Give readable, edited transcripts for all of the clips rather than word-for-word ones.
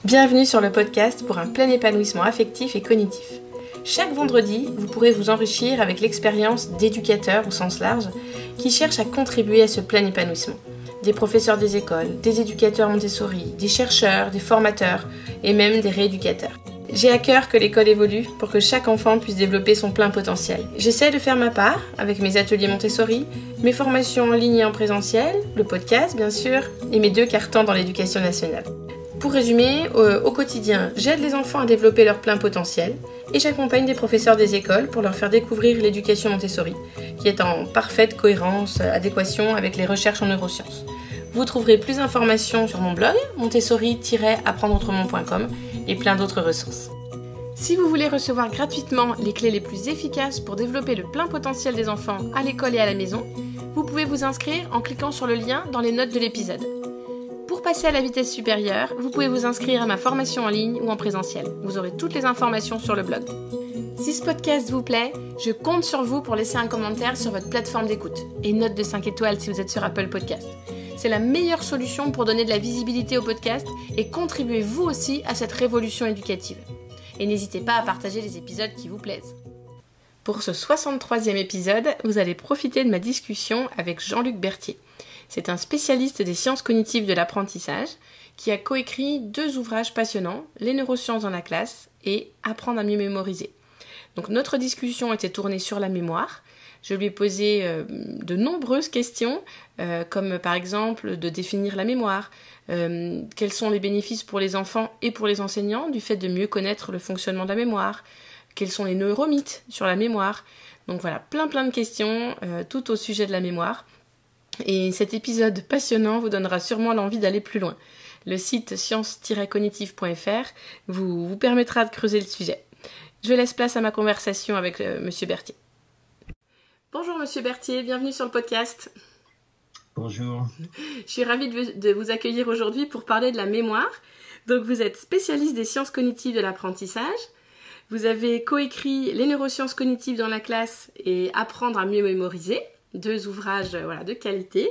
Bienvenue sur le podcast pour un plein épanouissement affectif et cognitif. Chaque vendredi, vous pourrez vous enrichir avec l'expérience d'éducateurs au sens large qui cherchent à contribuer à ce plein épanouissement. Des professeurs des écoles, des éducateurs Montessori, des chercheurs, des formateurs et même des rééducateurs. J'ai à cœur que l'école évolue pour que chaque enfant puisse développer son plein potentiel. J'essaie de faire ma part avec mes ateliers Montessori, mes formations en ligne et en présentiel, le podcast bien sûr, et mes 2 cartons dans l'éducation nationale. Pour résumer, au quotidien, j'aide les enfants à développer leur plein potentiel et j'accompagne des professeurs des écoles pour leur faire découvrir l'éducation Montessori, qui est en parfaite cohérence, adéquation avec les recherches en neurosciences. Vous trouverez plus d'informations sur mon blog, montessori-apprendreautrement.com et plein d'autres ressources. Si vous voulez recevoir gratuitement les clés les plus efficaces pour développer le plein potentiel des enfants à l'école et à la maison, vous pouvez vous inscrire en cliquant sur le lien dans les notes de l'épisode. Pour passer à la vitesse supérieure, vous pouvez vous inscrire à ma formation en ligne ou en présentiel. Vous aurez toutes les informations sur le blog. Si ce podcast vous plaît, je compte sur vous pour laisser un commentaire sur votre plateforme d'écoute et une note de 5 étoiles si vous êtes sur Apple Podcast. C'est la meilleure solution pour donner de la visibilité au podcast et contribuer vous aussi à cette révolution éducative. Et n'hésitez pas à partager les épisodes qui vous plaisent. Pour ce 63e épisode, vous allez profiter de ma discussion avec Jean-Luc Berthier. C'est un spécialiste des sciences cognitives de l'apprentissage qui a coécrit 2 ouvrages passionnants, Les neurosciences dans la classe et Apprendre à mieux mémoriser. Donc notre discussion était tournée sur la mémoire. Je lui ai posé de nombreuses questions, comme par exemple de définir la mémoire, quels sont les bénéfices pour les enfants et pour les enseignants du fait de mieux connaître le fonctionnement de la mémoire, quels sont les neuromythes sur la mémoire. Donc voilà, plein de questions, tout au sujet de la mémoire. Et cet épisode passionnant vous donnera sûrement l'envie d'aller plus loin. Le site science-cognitive.fr vous permettra de creuser le sujet. Je laisse place à ma conversation avec Monsieur Berthier. Bonjour Monsieur Berthier, bienvenue sur le podcast. Bonjour. Je suis ravie de vous accueillir aujourd'hui pour parler de la mémoire. Donc vous êtes spécialiste des sciences cognitives de l'apprentissage. Vous avez coécrit Les neurosciences cognitives dans la classe et Apprendre à mieux mémoriser. 2 ouvrages de qualité.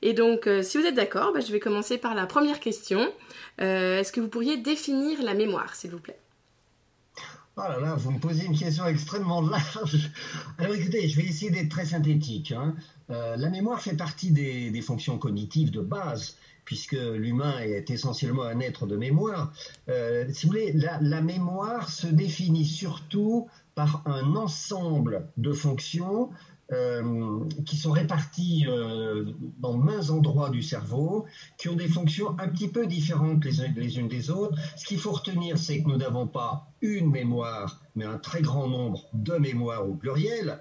Et donc, si vous êtes d'accord, je vais commencer par la première question. Est-ce que vous pourriez définir la mémoire, s'il vous plaît ? Oh là là, vous me posez une question extrêmement large. Alors écoutez, je vais essayer d'être très synthétique. La mémoire fait partie des fonctions cognitives de base, puisque l'humain est essentiellement un être de mémoire. Si vous voulez, la mémoire se définit surtout par un ensemble de fonctions qui sont répartis dans maints endroits du cerveau, qui ont des fonctions un petit peu différentes les unes des autres. Ce qu'il faut retenir, c'est que nous n'avons pas une mémoire, mais un très grand nombre de mémoires au pluriel.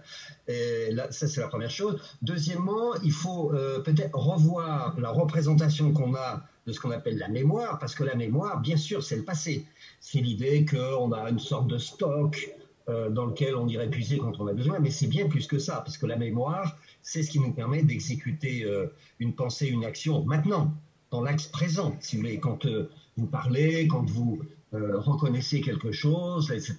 Et là, ça, c'est la première chose. Deuxièmement, il faut peut-être revoir la représentation qu'on a de ce qu'on appelle la mémoire, parce que la mémoire, bien sûr, c'est le passé. C'est l'idée qu'on a une sorte de stock dans lequel on irait puiser quand on a besoin, mais c'est bien plus que ça, parce que la mémoire, c'est ce qui nous permet d'exécuter une pensée, une action, maintenant, dans l'axe présent, si vous voulez, quand vous parlez, quand vous reconnaissez quelque chose, etc.,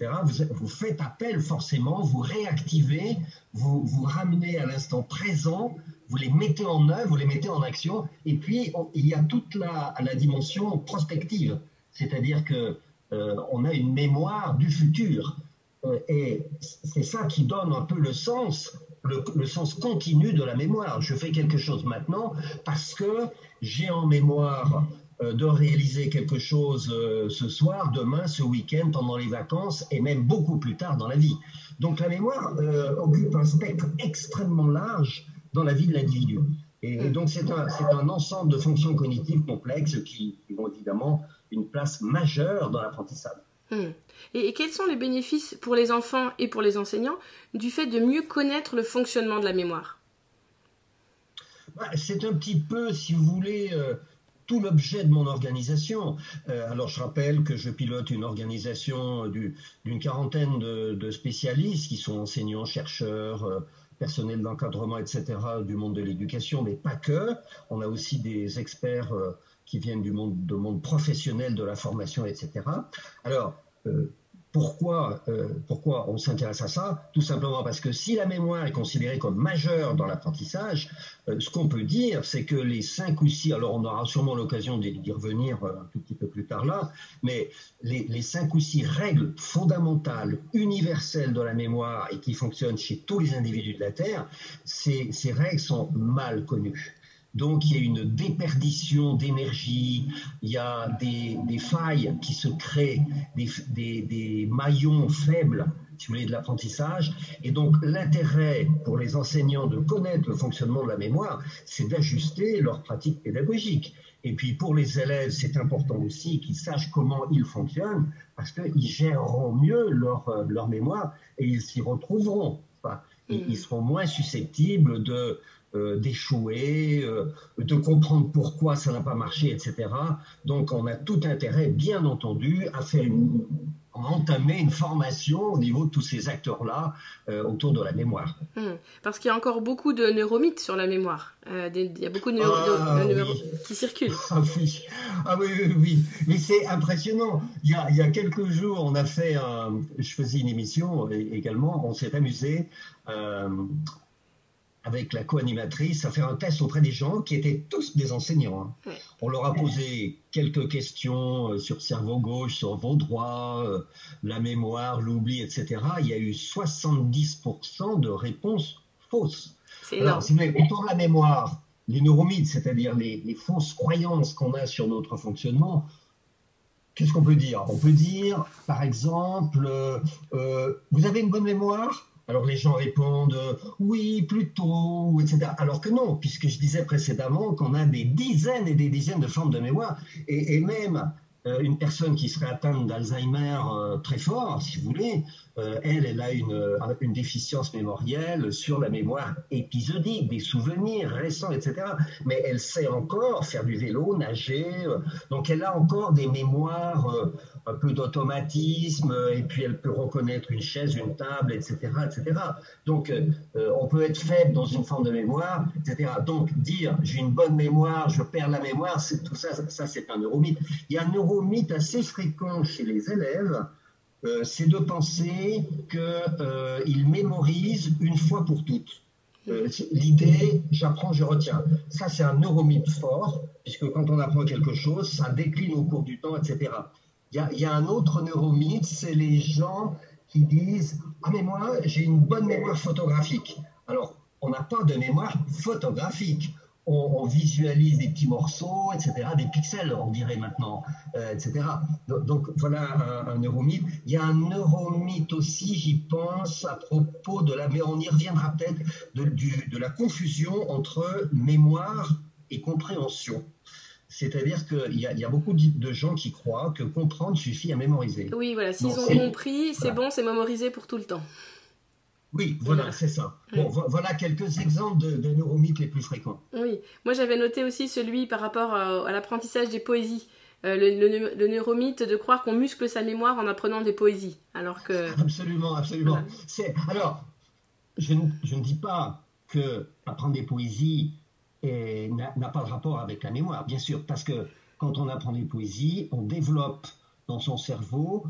vous faites appel forcément, vous réactivez, vous ramenez à l'instant présent, vous les mettez en œuvre, vous les mettez en action, et puis il y a toute la dimension prospective, c'est-à-dire que on a une mémoire du futur. Et c'est ça qui donne un peu le sens continu de la mémoire. Je fais quelque chose maintenant parce que j'ai en mémoire de réaliser quelque chose ce soir, demain, ce week-end, pendant les vacances et même beaucoup plus tard dans la vie. Donc la mémoire occupe un spectre extrêmement large dans la vie de l'individu. Et donc c'est un ensemble de fonctions cognitives complexes qui ont évidemment une place majeure dans l'apprentissage. Et quels sont les bénéfices pour les enfants et pour les enseignants du fait de mieux connaître le fonctionnement de la mémoire ? C'est un petit peu, si vous voulez, tout l'objet de mon organisation. Alors je rappelle que je pilote une organisation d'une quarantaine de spécialistes qui sont enseignants, chercheurs, personnel d'encadrement, etc., du monde de l'éducation, mais pas que. On a aussi des experts qui viennent du monde professionnel de la formation, etc. Alors, pourquoi on s'intéresse à ça? Tout simplement parce que si la mémoire est considérée comme majeure dans l'apprentissage, ce qu'on peut dire, c'est que les 5 ou 6, alors on aura sûrement l'occasion d'y revenir un tout petit peu plus tard là, mais les 5 ou 6 règles fondamentales, universelles de la mémoire et qui fonctionnent chez tous les individus de la Terre, ces règles sont mal connues. Donc, il y a une déperdition d'énergie, il y a des failles qui se créent, des maillons faibles, si vous voulez, de l'apprentissage. Et donc, l'intérêt pour les enseignants de connaître le fonctionnement de la mémoire, c'est d'ajuster leur pratique pédagogique. Et puis, pour les élèves, c'est important aussi qu'ils sachent comment ils fonctionnent, parce qu'ils géreront mieux leur mémoire et ils s'y retrouveront. Enfin, ils seront moins susceptibles d'échouer, de comprendre pourquoi ça n'a pas marché, etc. Donc, on a tout intérêt, bien entendu, à entamer une formation au niveau de tous ces acteurs-là autour de la mémoire. Parce qu'il y a encore beaucoup de neuromythes sur la mémoire. Il y a beaucoup de neuromites qui circulent. Oui. Mais c'est impressionnant. Il y a quelques jours, je faisais une émission également, on s'est amusé avec la co-animatrice à faire un test auprès des gens qui étaient tous des enseignants. Oui. On leur a posé quelques questions sur cerveau gauche, cerveau droit, la mémoire, l'oubli, etc. Il y a eu 70% de réponses fausses. C'est énorme. Autour de la mémoire, les neuromythes, c'est-à-dire les fausses croyances qu'on a sur notre fonctionnement, qu'est-ce qu'on peut dire? On peut dire, par exemple, vous avez une bonne mémoire? Alors les gens répondent oui, plutôt, etc. Alors que non, puisque je disais précédemment qu'on a des dizaines et des dizaines de formes de mémoire, et même une personne qui serait atteinte d'Alzheimer très fort, si vous voulez, elle a une déficience mémorielle sur la mémoire épisodique, des souvenirs récents, etc. Mais elle sait encore faire du vélo, nager, donc elle a encore des mémoires, un peu d'automatisme, et puis elle peut reconnaître une chaise, une table, etc. etc. Donc on peut être faible dans une forme de mémoire, etc. Donc dire j'ai une bonne mémoire, je perds la mémoire, tout ça c'est un neuromythe. Il y a un neuromythe assez fréquent chez les élèves, c'est de penser qu'ils mémorisent une fois pour toutes. L'idée, j'apprends, je retiens. Ça, c'est un neuromythe fort, puisque quand on apprend quelque chose, ça décline au cours du temps, etc. Il y a un autre neuromythe, c'est les gens qui disent « Ah, mais moi, j'ai une bonne mémoire photographique. » Alors, on n'a pas de mémoire photographique. On visualise des petits morceaux, etc., des pixels, on dirait maintenant, etc. Donc, voilà un neuromythe. Il y a un neuromythe aussi, j'y pense, à propos mais on y reviendra peut-être, de la confusion entre mémoire et compréhension. C'est-à-dire qu'il y a beaucoup de gens qui croient que comprendre suffit à mémoriser. Oui, voilà, s'ils ont compris, c'est bon, c'est mémorisé pour tout le temps. Oui, voilà, c'est ça. Bon, voilà quelques exemples de neuromythes les plus fréquents. Oui, moi j'avais noté aussi celui par rapport à l'apprentissage des poésies. Le neuromythe de croire qu'on muscle sa mémoire en apprenant des poésies. Alors que... Absolument. Voilà. Alors, je ne dis pas que apprendre des poésies n'a pas de rapport avec la mémoire, bien sûr, parce que quand on apprend des poésies, on développe dans son cerveau,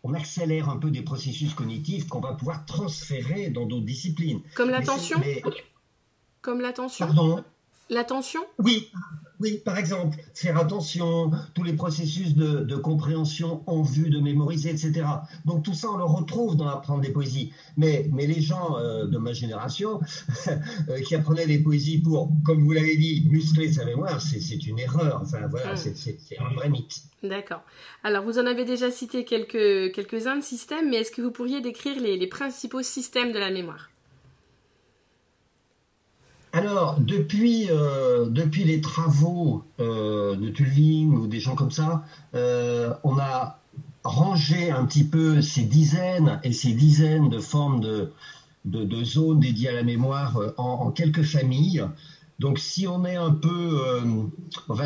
on accélère un peu des processus cognitifs qu'on va pouvoir transférer dans d'autres disciplines. Comme l'attention ? Comme l'attention ? Pardon ? L'attention ? Oui, par exemple, faire attention, tous les processus de compréhension en vue de mémoriser, etc. Donc tout ça, on le retrouve dans apprendre des poésies. Mais les gens de ma génération qui apprenaient des poésies pour, comme vous l'avez dit, muscler sa mémoire, c'est une erreur. Enfin voilà, c'est un vrai mythe. D'accord. Alors, vous en avez déjà cité quelques-uns de systèmes, mais est-ce que vous pourriez décrire les principaux systèmes de la mémoire ? Alors, depuis les travaux de Tulving ou des gens comme ça, on a rangé un petit peu ces dizaines et ces dizaines de formes de zones dédiées à la mémoire en quelques familles. Donc, si on est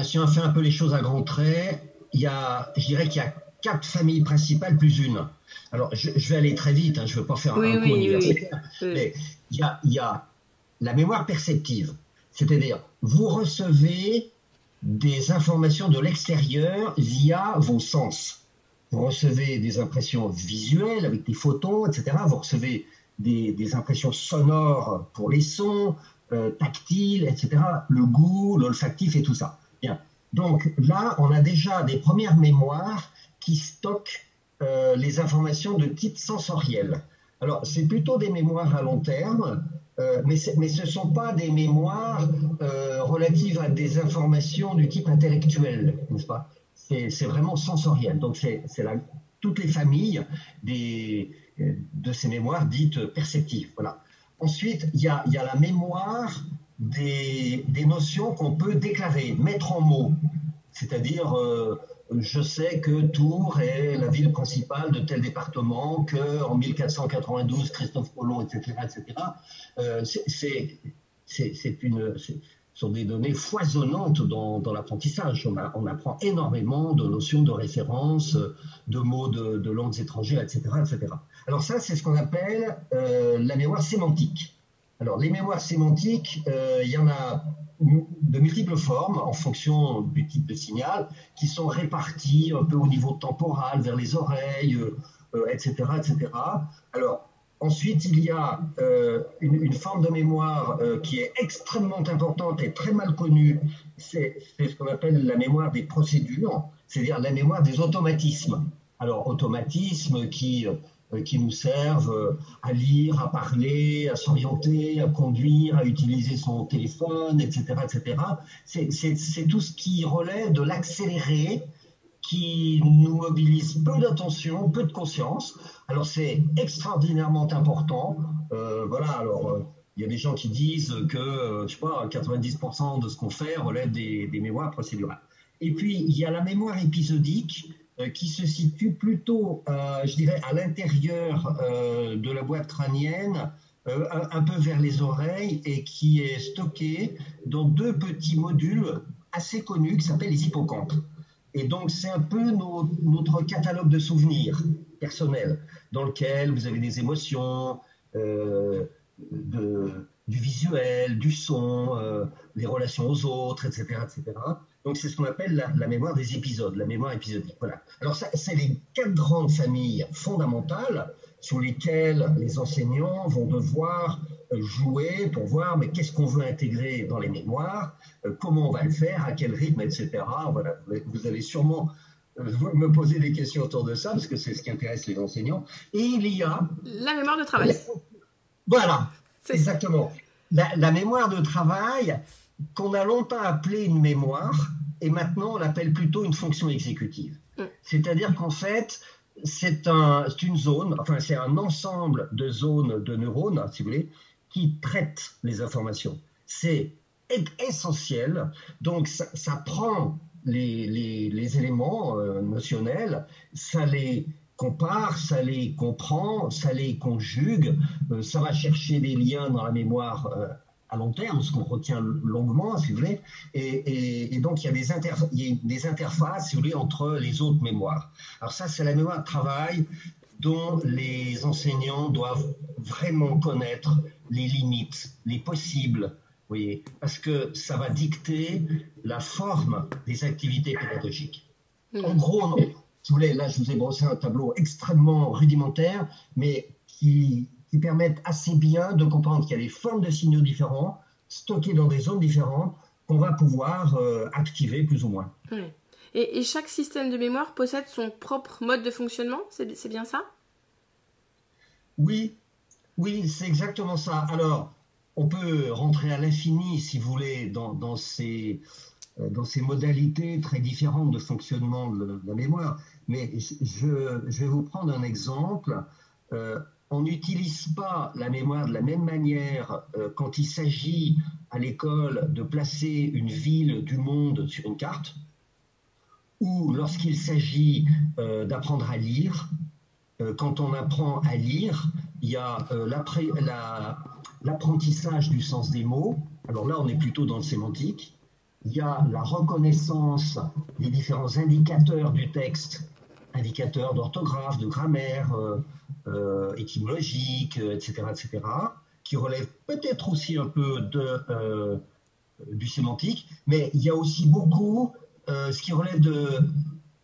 si on fait un peu les choses à grands traits, je dirais qu'il y a 4 familles principales plus une. Alors, je vais aller très vite, je ne veux pas faire un cours universitaire, mais il y a la mémoire perceptive, c'est-à-dire vous recevez des informations de l'extérieur via vos sens. vous recevez des impressions visuelles avec des photons, etc. Vous recevez des impressions sonores pour les sons, tactiles, etc. Le goût, l'olfactif et tout ça. Bien. Donc là, on a déjà des premières mémoires qui stockent les informations de type sensoriel. Alors, c'est plutôt des mémoires à long terme, mais ce ne sont pas des mémoires relatives à des informations du type intellectuel, n'est-ce pas? C'est vraiment sensoriel. Donc, toutes les familles de ces mémoires dites perceptives. Voilà. Ensuite, il y a la mémoire des notions qu'on peut déclarer, mettre en mots. C'est-à-dire, je sais que Tours est la ville principale de tel département, qu'en 1492, Christophe Colomb, etc., etc. Ce sont des données foisonnantes dans l'apprentissage. On apprend énormément de notions de référence, de mots de langues étrangères, etc., etc. Alors ça, c'est ce qu'on appelle la mémoire sémantique. Alors, les mémoires sémantiques, il y en a de multiples formes en fonction du type de signal qui sont réparties un peu au niveau temporal, vers les oreilles, etc., etc. Alors, ensuite, il y a une forme de mémoire qui est extrêmement importante et très mal connue. C'est ce qu'on appelle la mémoire des procédures, c'est-à-dire la mémoire des automatismes. Alors, automatismes qui nous servent à lire, à parler, à s'orienter, à conduire, à utiliser son téléphone, etc., etc. C'est tout ce qui relève de l'accéléré, qui nous mobilise peu d'attention, peu de conscience. Alors c'est extraordinairement important. Voilà. Alors il y a des gens qui disent que je sais pas, 90% de ce qu'on fait relève des mémoires procédurales. Et puis il y a la mémoire épisodique, qui se situe plutôt, je dirais, à l'intérieur de la boîte crânienne, un peu vers les oreilles, et qui est stockée dans deux petits modules assez connus qui s'appellent les hippocampes. Et donc, c'est un peu notre catalogue de souvenirs personnels, dans lequel vous avez des émotions, du visuel, du son, les relations aux autres, etc., etc. Donc, c'est ce qu'on appelle la mémoire des épisodes, la mémoire épisodique. Voilà. Alors, ça, c'est les 4 grandes familles fondamentales sur lesquelles les enseignants vont devoir jouer pour voir mais qu'est-ce qu'on veut intégrer dans les mémoires, comment on va le faire, à quel rythme, etc. Voilà. Vous allez sûrement me poser des questions autour de ça, parce que c'est ce qui intéresse les enseignants. Et il y a... la mémoire de travail. Voilà, exactement. La mémoire de travail, qu'on a longtemps appelée une mémoire, et maintenant on l'appelle plutôt une fonction exécutive. C'est-à-dire qu'en fait, c'est une zone, enfin c'est un ensemble de zones de neurones, si vous voulez, qui traitent les informations. C'est essentiel, donc ça prend les éléments notionnels, ça les compare, ça les comprend, ça les conjugue, ça va chercher des liens dans la mémoire à long terme, ce qu'on retient longuement, si vous voulez, et donc il y a des interfaces, si vous voulez, entre les autres mémoires. Alors ça, c'est la mémoire de travail dont les enseignants doivent vraiment connaître les limites, les possibles, vous voyez, parce que ça va dicter la forme des activités pédagogiques. En gros, non. Si vous voulez, là, je vous ai brossé un tableau extrêmement rudimentaire, mais qui permettent assez bien de comprendre qu'il y a des formes de signaux différents, stockés dans des zones différentes, qu'on va pouvoir activer plus ou moins. Oui. Et chaque système de mémoire possède son propre mode de fonctionnement, c'est bien ça? Oui, c'est exactement ça. Alors, on peut rentrer à l'infini, si vous voulez, dans ces modalités très différentes de fonctionnement de la mémoire, mais je vais vous prendre un exemple. On n'utilise pas la mémoire de la même manière quand il s'agit à l'école de placer une ville du monde sur une carte, ou lorsqu'il s'agit d'apprendre à lire. Quand on apprend à lire, il y a l'apprentissage du sens des mots. Alors là, on est plutôt dans le sémantique. Il y a la reconnaissance des différents indicateurs du texte, indicateurs d'orthographe, de grammaire, étymologique, etc., qui relèvent peut-être aussi un peu du sémantique, mais il y a aussi beaucoup ce qui relève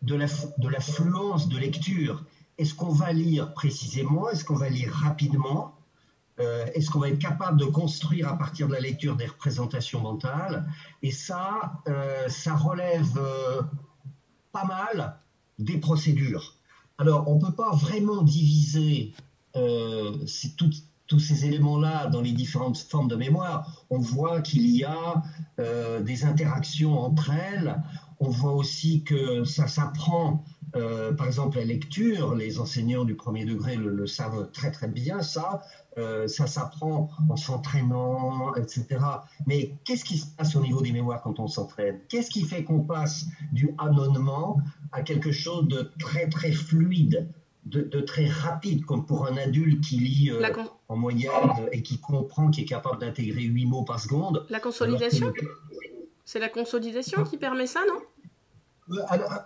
de l'affluence de lecture. Est-ce qu'on va lire précisément? Est-ce qu'on va lire rapidement? Est-ce qu'on va être capable de construire à partir de la lecture des représentations mentales? Et ça relève pas mal des procédures. Alors, on ne peut pas vraiment diviser tous ces éléments-là dans les différentes formes de mémoire. On voit qu'il y a des interactions entre elles. On voit aussi que ça s'apprend. Par exemple, la lecture, les enseignants du premier degré le savent très très bien, ça s'apprend en s'entraînant, etc. Mais qu'est-ce qui se passe au niveau des mémoires quand on s'entraîne? Qu'est-ce qui fait qu'on passe du ânonnement à quelque chose de très très fluide, de très rapide, comme pour un adulte qui lit en moyenne et qui comprend, qui est capable d'intégrer 8 mots par seconde? La consolidation? C'est la consolidation qui permet ça, non?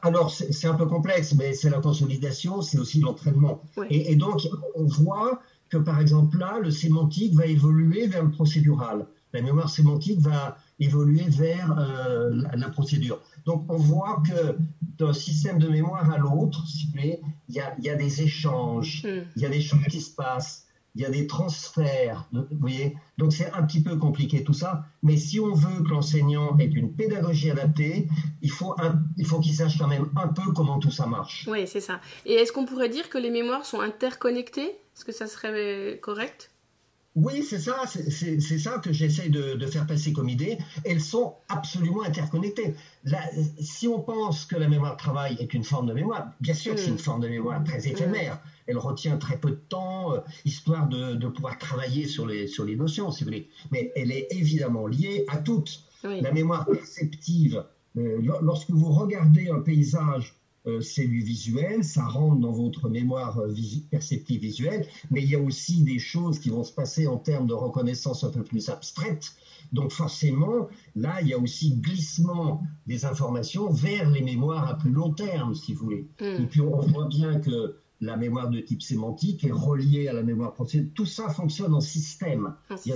Alors, c'est un peu complexe, mais c'est la consolidation, c'est aussi l'entraînement. Oui. Et donc, on voit que, par exemple, là, le sémantique va évoluer vers le procédural. La mémoire sémantique va évoluer vers la procédure. Donc, on voit que d'un système de mémoire à l'autre, s'il vous plaît, il y a des échanges, il y a des choses qui se passent. Il y a des transferts, vous voyez. Donc, c'est un petit peu compliqué tout ça. Mais si on veut que l'enseignant ait une pédagogie adaptée, il faut qu'il sache quand même un peu comment tout ça marche. Oui, c'est ça. Et est-ce qu'on pourrait dire que les mémoires sont interconnectées? Est-ce que ça serait correct? Oui, c'est ça. C'est ça que j'essaie de faire passer comme idée. Elles sont absolument interconnectées. Là, si on pense que la mémoire de travail est une forme de mémoire, bien sûr que c'est une forme de mémoire très éphémère. Elle retient très peu de temps, histoire de pouvoir travailler sur les notions, si vous voulez. Mais elle est évidemment liée à toutes. Oui. La mémoire perceptive, lorsque vous regardez un paysage, c'est du visuel, ça rentre dans votre mémoire perceptive visuelle, mais il y a aussi des choses qui vont se passer en termes de reconnaissance un peu plus abstraite. Donc forcément, là, il y a aussi glissement des informations vers les mémoires à plus long terme, si vous voulez. Et puis on voit bien que la mémoire de type sémantique est reliée à la mémoire procédurale. Tout ça fonctionne en système. Il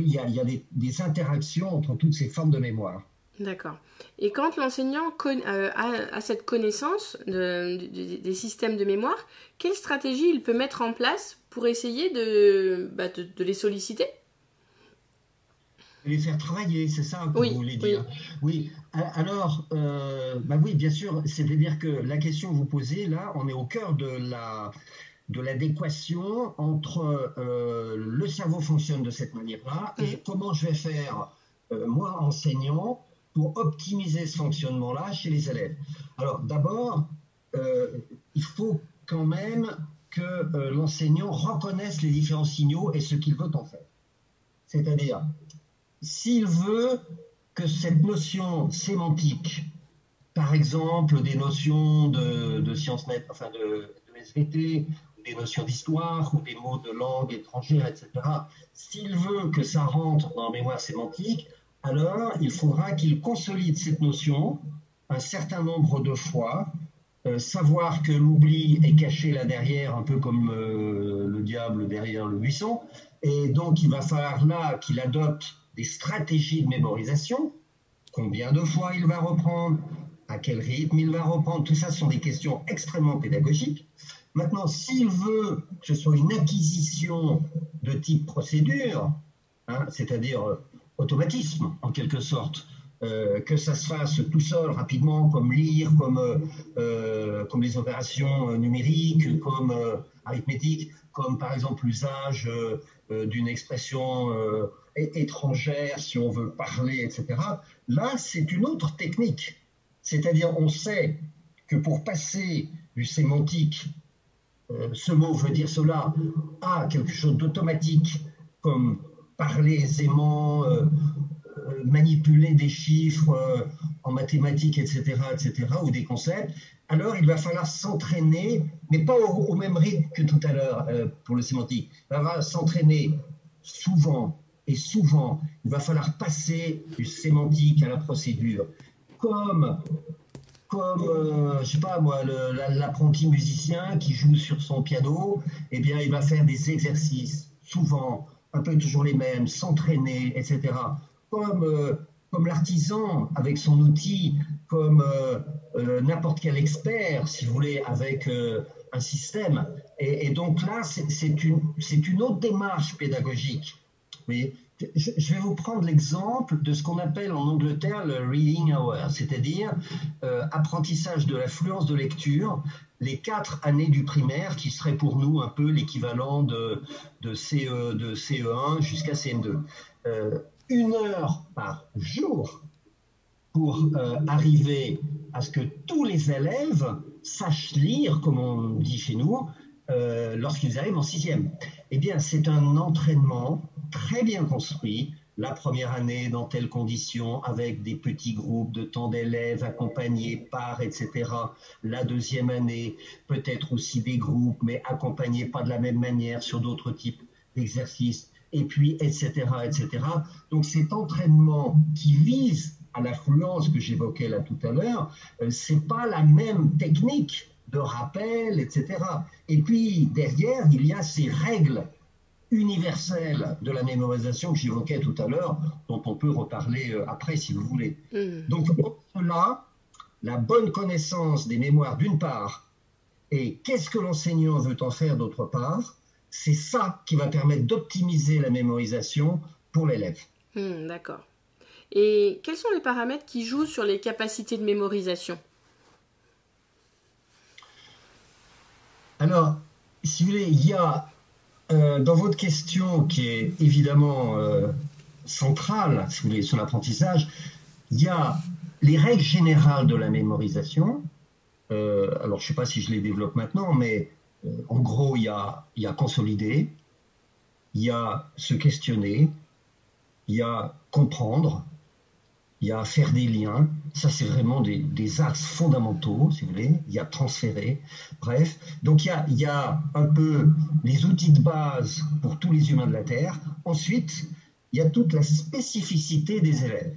y a des interactions entre toutes ces formes de mémoire. D'accord. Et quand l'enseignant a cette connaissance des systèmes de mémoire, quelle stratégie il peut mettre en place pour essayer de les solliciter? De les faire travailler, c'est ça que vous voulez dire? Oui. Alors, oui, bien sûr, c'est-à-dire que la question que vous posez, là, on est au cœur de l'adéquation entre le cerveau fonctionne de cette manière-là et comment je vais faire, moi, enseignant, pour optimiser ce fonctionnement-là chez les élèves. Alors, d'abord, il faut quand même que l'enseignant reconnaisse les différents signaux et ce qu'il veut en faire. C'est-à-dire, s'il veut que cette notion sémantique, par exemple des notions de sciences net, enfin de SVT, des notions d'histoire ou des mots de langue étrangère, etc., s'il veut que ça rentre dans la mémoire sémantique, alors il faudra qu'il consolide cette notion un certain nombre de fois, savoir que l'oubli est caché là derrière, un peu comme le diable derrière le buisson, et donc il va falloir là qu'il adopte des stratégies de mémorisation, combien de fois il va reprendre, à quel rythme il va reprendre, tout ça sont des questions extrêmement pédagogiques. Maintenant, s'il veut que ce soit une acquisition de type procédure, c'est-à-dire automatisme en quelque sorte, que ça se fasse tout seul rapidement, comme lire, comme les opérations numériques, comme arithmétique, comme par exemple l'usage d'une expression étrangère si on veut parler, etc. Là, c'est une autre technique. C'est-à-dire, on sait que pour passer du sémantique, ce mot veut dire cela, à quelque chose d'automatique, comme parler aisément, manipuler des chiffres en mathématiques, etc., ou des concepts, alors il va falloir s'entraîner, mais pas au même rythme que tout à l'heure pour le sémantique. Il va s'entraîner souvent, et souvent, il va falloir passer du sémantique à la procédure. Comme je sais pas moi, l'apprenti musicien qui joue sur son piano, eh bien, il va faire des exercices, souvent, un peu toujours les mêmes, s'entraîner, etc. Comme l'artisan avec son outil, comme n'importe quel expert, si vous voulez, avec un système. Et donc là, c'est une autre démarche pédagogique. Vous voyez, je vais vous prendre l'exemple de ce qu'on appelle en Angleterre le reading hour, c'est-à-dire apprentissage de l'affluence de lecture, les 4 années du primaire qui seraient pour nous un peu l'équivalent de CE1 jusqu'à CM2. 1 heure par jour pour arriver à ce que tous les élèves sachent lire, comme on dit chez nous, lorsqu'ils arrivent en 6e. Eh bien, c'est un entraînement très bien construit. La première année dans telles conditions, avec des petits groupes de tant d'élèves accompagnés par, etc. La deuxième année, peut-être aussi des groupes, mais accompagnés pas de la même manière sur d'autres types d'exercices, et puis, etc., etc. Donc, cet entraînement qui vise à l'affluence que j'évoquais là tout à l'heure, c'est pas la même technique de rappel, etc. Et puis, derrière, il y a ces règles universelle de la mémorisation que j'évoquais tout à l'heure, dont on peut reparler après si vous voulez. Donc là, la bonne connaissance des mémoires d'une part, et qu'est-ce que l'enseignant veut en faire d'autre part, c'est ça qui va permettre d'optimiser la mémorisation pour l'élève. D'accord. Et quels sont les paramètres qui jouent sur les capacités de mémorisation? Alors, si vous voulez, il y a dans votre question, qui est évidemment centrale, si vous voulez, sur l'apprentissage, il y a les règles générales de la mémorisation. Alors, je ne sais pas si je les développe maintenant, mais en gros, il y a consolider, il y a se questionner, il y a comprendre, il y a faire des liens. Ça, c'est vraiment des axes fondamentaux, si vous voulez. Il y a transférer. Bref, donc il y a un peu les outils de base pour tous les humains de la Terre. Ensuite, il y a toute la spécificité des élèves.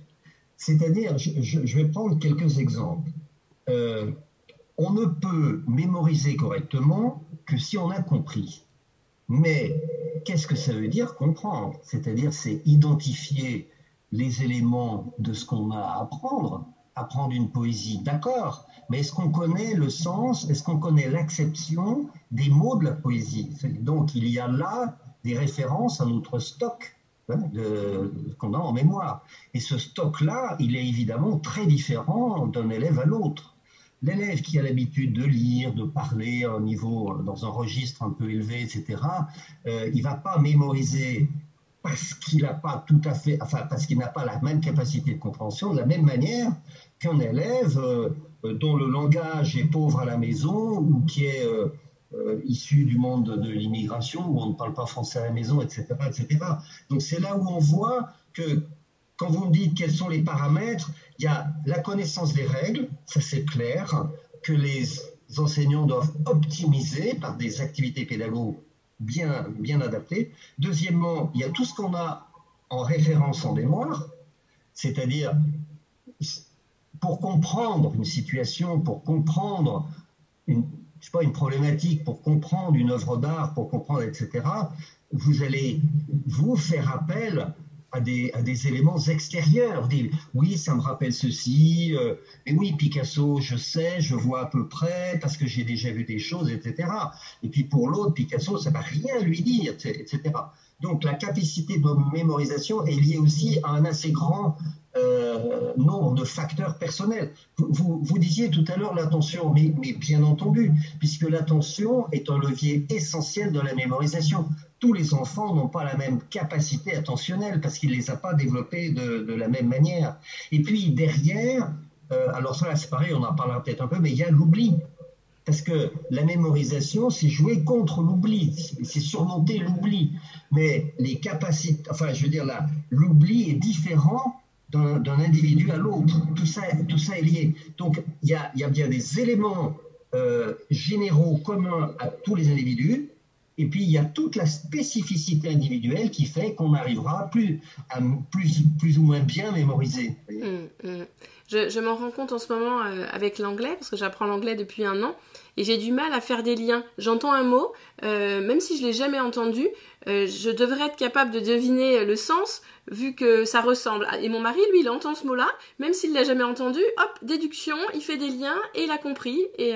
C'est-à-dire, je vais prendre quelques exemples. On ne peut mémoriser correctement que si on a compris. Mais qu'est-ce que ça veut dire comprendre? C'est-à-dire, c'est identifier les éléments de ce qu'on a à apprendre. Apprendre une poésie, d'accord, mais est-ce qu'on connaît le sens, est-ce qu'on connaît l'acception des mots de la poésie? Donc il y a là des références à notre stock qu'on a en mémoire. Et ce stock-là, il est évidemment très différent d'un élève à l'autre. L'élève qui a l'habitude de lire, de parler à un niveau, dans un registre un peu élevé, etc., il ne va pas mémoriser parce qu'il n'a pas tout à fait, enfin parce qu'il n'a pas la même capacité de compréhension, de la même manière qu'un élève dont le langage est pauvre à la maison ou qui est issu du monde de l'immigration où on ne parle pas français à la maison, etc., etc. Donc c'est là où on voit que quand vous me dites quels sont les paramètres, il y a la connaissance des règles, ça c'est clair, que les enseignants doivent optimiser par des activités pédagogiques bien adaptées. Deuxièmement, il y a tout ce qu'on a en référence en mémoire, c'est-à-dire pour comprendre une situation, pour comprendre une problématique, pour comprendre une œuvre d'art, pour comprendre, etc., vous allez vous faire appel à des éléments extérieurs. Oui, ça me rappelle ceci, mais oui, Picasso, je sais, je vois à peu près, parce que j'ai déjà vu des choses, etc. Et puis pour l'autre, Picasso, ça ne va rien lui dire, etc. Donc la capacité de mémorisation est liée aussi à un assez grand nombre de facteurs personnels. Vous disiez tout à l'heure l'attention, mais bien entendu, puisque l'attention est un levier essentiel de la mémorisation. Tous les enfants n'ont pas la même capacité attentionnelle parce qu'ils ne les ont pas développés de la même manière. Et puis derrière, alors ça c'est pareil, on en parlera peut-être un peu, mais il y a l'oubli. Parce que la mémorisation, c'est jouer contre l'oubli, c'est surmonter l'oubli. Mais les capacités, enfin je veux dire là, l'oubli est différent d'un individu à l'autre. Tout ça est lié. Donc il y a bien des éléments généraux communs à tous les individus. Et puis, il y a toute la spécificité individuelle qui fait qu'on arrivera plus ou moins bien mémoriser. Je m'en rends compte en ce moment avec l'anglais, parce que j'apprends l'anglais depuis 1 an, et j'ai du mal à faire des liens. J'entends un mot, même si je l'ai jamais entendu, je devrais être capable de deviner le sens, vu que ça ressemble. Et mon mari, lui, il entend ce mot-là, même s'il l'a jamais entendu, hop, déduction, il fait des liens, et il a compris. Et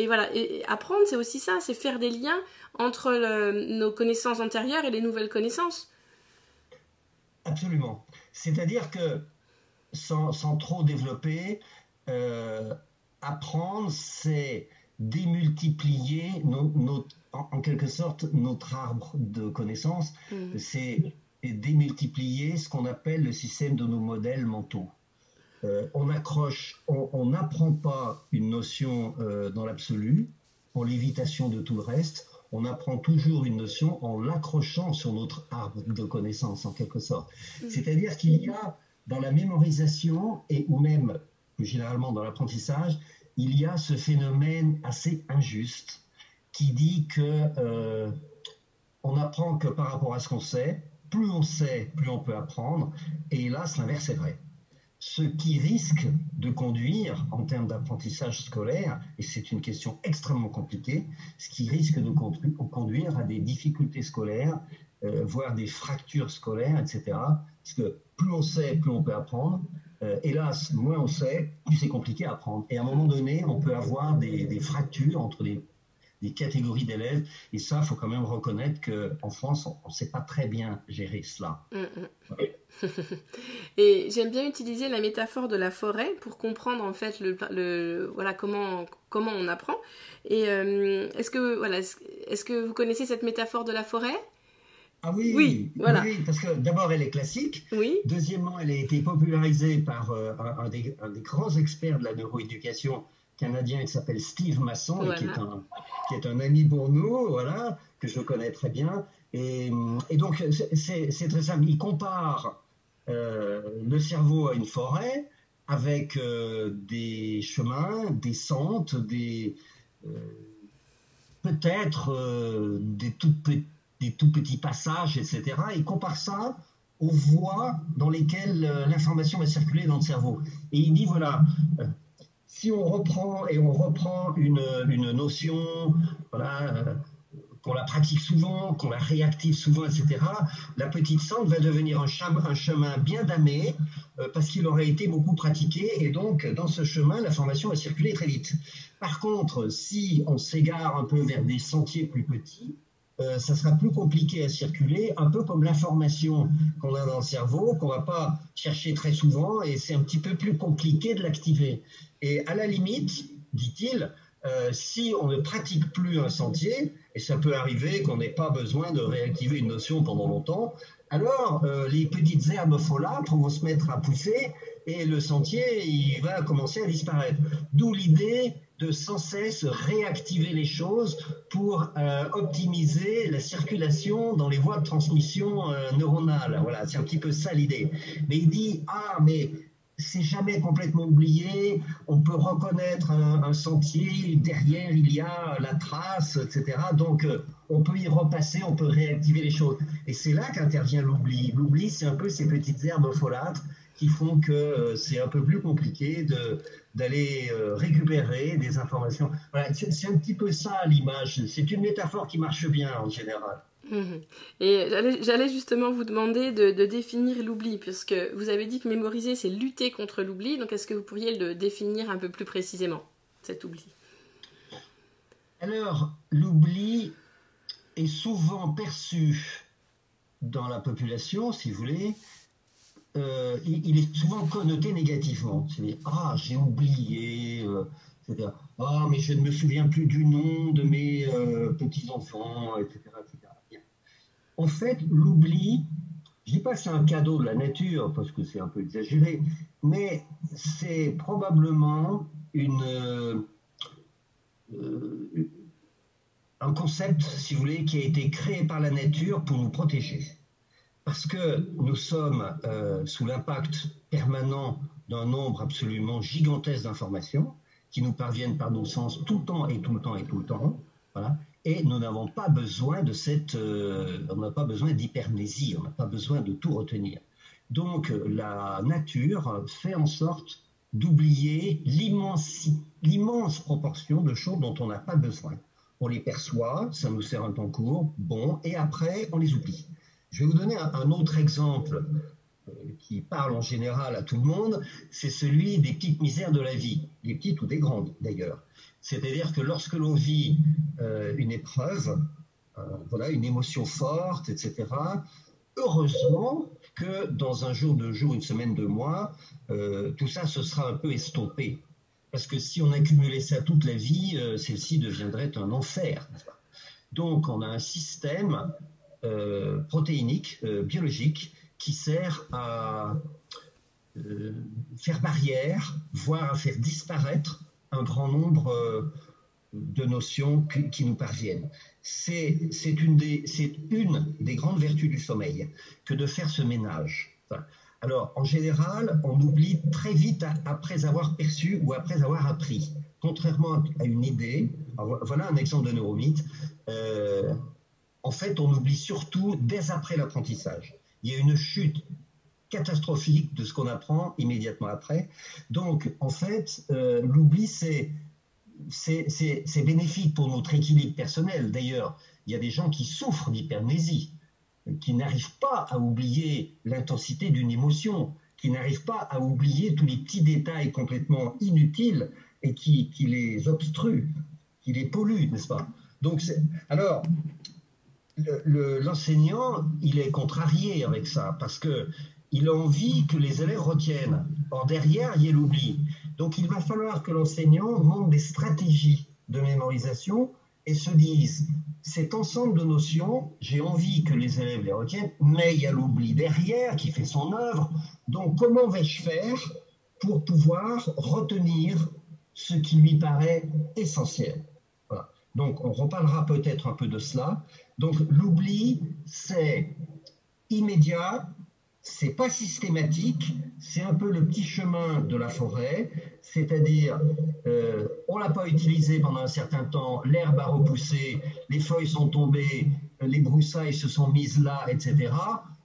voilà, et apprendre, c'est aussi ça, c'est faire des liens entre nos connaissances antérieures et les nouvelles connaissances. Absolument. C'est-à-dire que, sans trop développer, apprendre, c'est démultiplier en quelque sorte notre arbre de connaissances. C'est démultiplier ce qu'on appelle le système de nos modèles mentaux. On n'apprend pas une notion dans l'absolu pour l'évitation de tout le reste. On apprend toujours une notion en l'accrochant sur notre arbre de connaissances, en quelque sorte. C'est-à-dire qu'il y a dans la mémorisation, ou même plus généralement dans l'apprentissage, il y a ce phénomène assez injuste qui dit que on apprend que par rapport à ce qu'on sait. Plus on sait, plus on peut apprendre. Et hélas, l'inverse est vrai. Ce qui risque de conduire, en termes d'apprentissage scolaire, et c'est une question extrêmement compliquée, ce qui risque de conduire à des difficultés scolaires, voire des fractures scolaires, etc. Parce que plus on sait, plus on peut apprendre. Hélas, moins on sait, plus c'est compliqué à apprendre. Et à un moment donné, on peut avoir des fractures entre des catégories d'élèves. Et ça, il faut quand même reconnaître qu'en France, on ne sait pas très bien gérer cela. Ouais. Et j'aime bien utiliser la métaphore de la forêt pour comprendre en fait voilà, comment on apprend. Et est-ce que vous connaissez cette métaphore de la forêt ? Ah oui, oui, voilà. Oui, parce que d'abord elle est classique. Oui. Deuxièmement, elle a été popularisée par un des grands experts de la neuroéducation canadien qui s'appelle Steve Masson, voilà. qui est un ami pour nous, voilà, que je connais très bien. Et donc c'est très simple. Il compare le cerveau à une forêt avec des chemins, des sentes, peut-être des tout petits passages, etc. Il compare ça aux voies dans lesquelles l'information va circuler dans le cerveau. Et il dit, voilà, si on reprend une notion, voilà, qu'on la pratique souvent, qu'on la réactive souvent, etc., la petite sente va devenir un chemin bien damé parce qu'il aurait été beaucoup pratiqué, et donc dans ce chemin, l'information va circuler très vite. Par contre, si on s'égare un peu vers des sentiers plus petits, ça sera plus compliqué à circuler, un peu comme l'information qu'on a dans le cerveau, qu'on ne va pas chercher très souvent, et c'est un petit peu plus compliqué de l'activer. Et à la limite, dit-il, si on ne pratique plus un sentier, et ça peut arriver qu'on n'ait pas besoin de réactiver une notion pendant longtemps, alors les petites herbes folâtres vont se mettre à pousser, et le sentier il va commencer à disparaître. D'où l'idée de sans cesse réactiver les choses pour optimiser la circulation dans les voies de transmission neuronale. Voilà, c'est un petit peu ça l'idée. Mais il dit, mais c'est jamais complètement oublié, on peut reconnaître un sentier, derrière il y a la trace, etc. Donc on peut y repasser, on peut réactiver les choses. Et c'est là qu'intervient l'oubli. L'oubli, c'est un peu ces petites herbes folâtres qui font que c'est un peu plus compliqué d'aller récupérer des informations. Voilà, c'est un petit peu ça l'image. C'est une métaphore qui marche bien en général. Et j'allais justement vous demander de définir l'oubli, puisque vous avez dit que mémoriser, c'est lutter contre l'oubli. Donc est-ce que vous pourriez le définir un peu plus précisément, cet oubli ? Alors, l'oubli est souvent perçu dans la population, si vous voulez, il est souvent connoté négativement. C'est-à-dire, j'ai oublié, etc. Mais je ne me souviens plus du nom de mes petits-enfants, etc., etc. Bien. En fait, l'oubli, je ne dis pas que c'est un cadeau de la nature, parce que c'est un peu exagéré, mais c'est probablement un concept, si vous voulez, qui a été créé par la nature pour nous protéger. Parce que nous sommes sous l'impact permanent d'un nombre absolument gigantesque d'informations qui nous parviennent par nos sens tout le temps et tout le temps et tout le temps. Voilà. Et nous n'avons pas besoin on n'a pas besoin d'hypermnésie, on n'a pas besoin de tout retenir. Donc la nature fait en sorte d'oublier l'immense proportion de choses dont on n'a pas besoin. On les perçoit, ça nous sert un temps court, bon, et après, on les oublie. Je vais vous donner un autre exemple qui parle en général à tout le monde, c'est celui des petites misères de la vie, des petites ou des grandes d'ailleurs. C'est-à-dire que lorsque l'on vit une épreuve, voilà, une émotion forte, etc., heureusement que dans un jour, 2 jours, une semaine, 2 mois, tout ça se sera un peu estompé. Parce que si on accumulait ça toute la vie, celle-ci deviendrait un enfer. Donc on a un système protéinique, biologique, qui sert à faire barrière, voire à faire disparaître un grand nombre de notions qui nous parviennent. C'est une des grandes vertus du sommeil que de faire ce ménage. Alors, en général, on oublie très vite après avoir perçu ou après avoir appris. Contrairement à une idée, voilà un exemple de neuromythe, en fait, on oublie surtout dès après l'apprentissage. Il y a une chute catastrophique de ce qu'on apprend immédiatement après. Donc, en fait, l'oubli, c'est bénéfique pour notre équilibre personnel. D'ailleurs, il y a des gens qui souffrent d'hypermnésie, qui n'arrivent pas à oublier l'intensité d'une émotion, qui n'arrivent pas à oublier tous les petits détails complètement inutiles et qui les obstruent, qui les polluent, n'est-ce pas? Donc, alors, l'enseignant, il est contrarié avec ça, parce qu'il a envie que les élèves retiennent. Or, derrière, il y a l'oubli. Donc, il va falloir que l'enseignant montre des stratégies de mémorisation et se dise, cet ensemble de notions, j'ai envie que les élèves les retiennent, mais il y a l'oubli derrière qui fait son œuvre. Donc, comment vais-je faire pour pouvoir retenir ce qui lui paraît essentiel? Voilà. Donc, on reparlera peut-être un peu de cela. Donc, l'oubli, c'est immédiat, c'est pas systématique, c'est un peu le petit chemin de la forêt, c'est-à-dire on l'a pas utilisé pendant un certain temps, l'herbe a repoussé, les feuilles sont tombées, les broussailles se sont mises là, etc.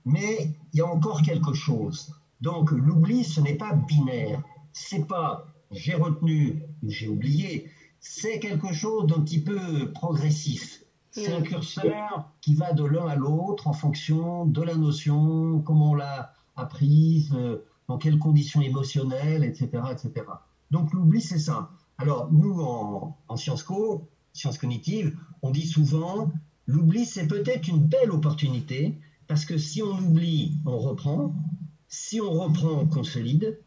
Mais il y a encore quelque chose. Donc l'oubli, ce n'est pas binaire, c'est pas j'ai retenu, j'ai oublié, c'est quelque chose d'un petit peu progressif. C'est un curseur qui va de l'un à l'autre en fonction de la notion, comment on l'a apprise, dans quelles conditions émotionnelles, etc., etc. Donc l'oubli, c'est ça. Alors nous, en sciences co, sciences cognitives, on dit souvent, l'oubli, c'est peut-être une belle opportunité, parce que si on oublie, on reprend. Si on reprend, on consolide.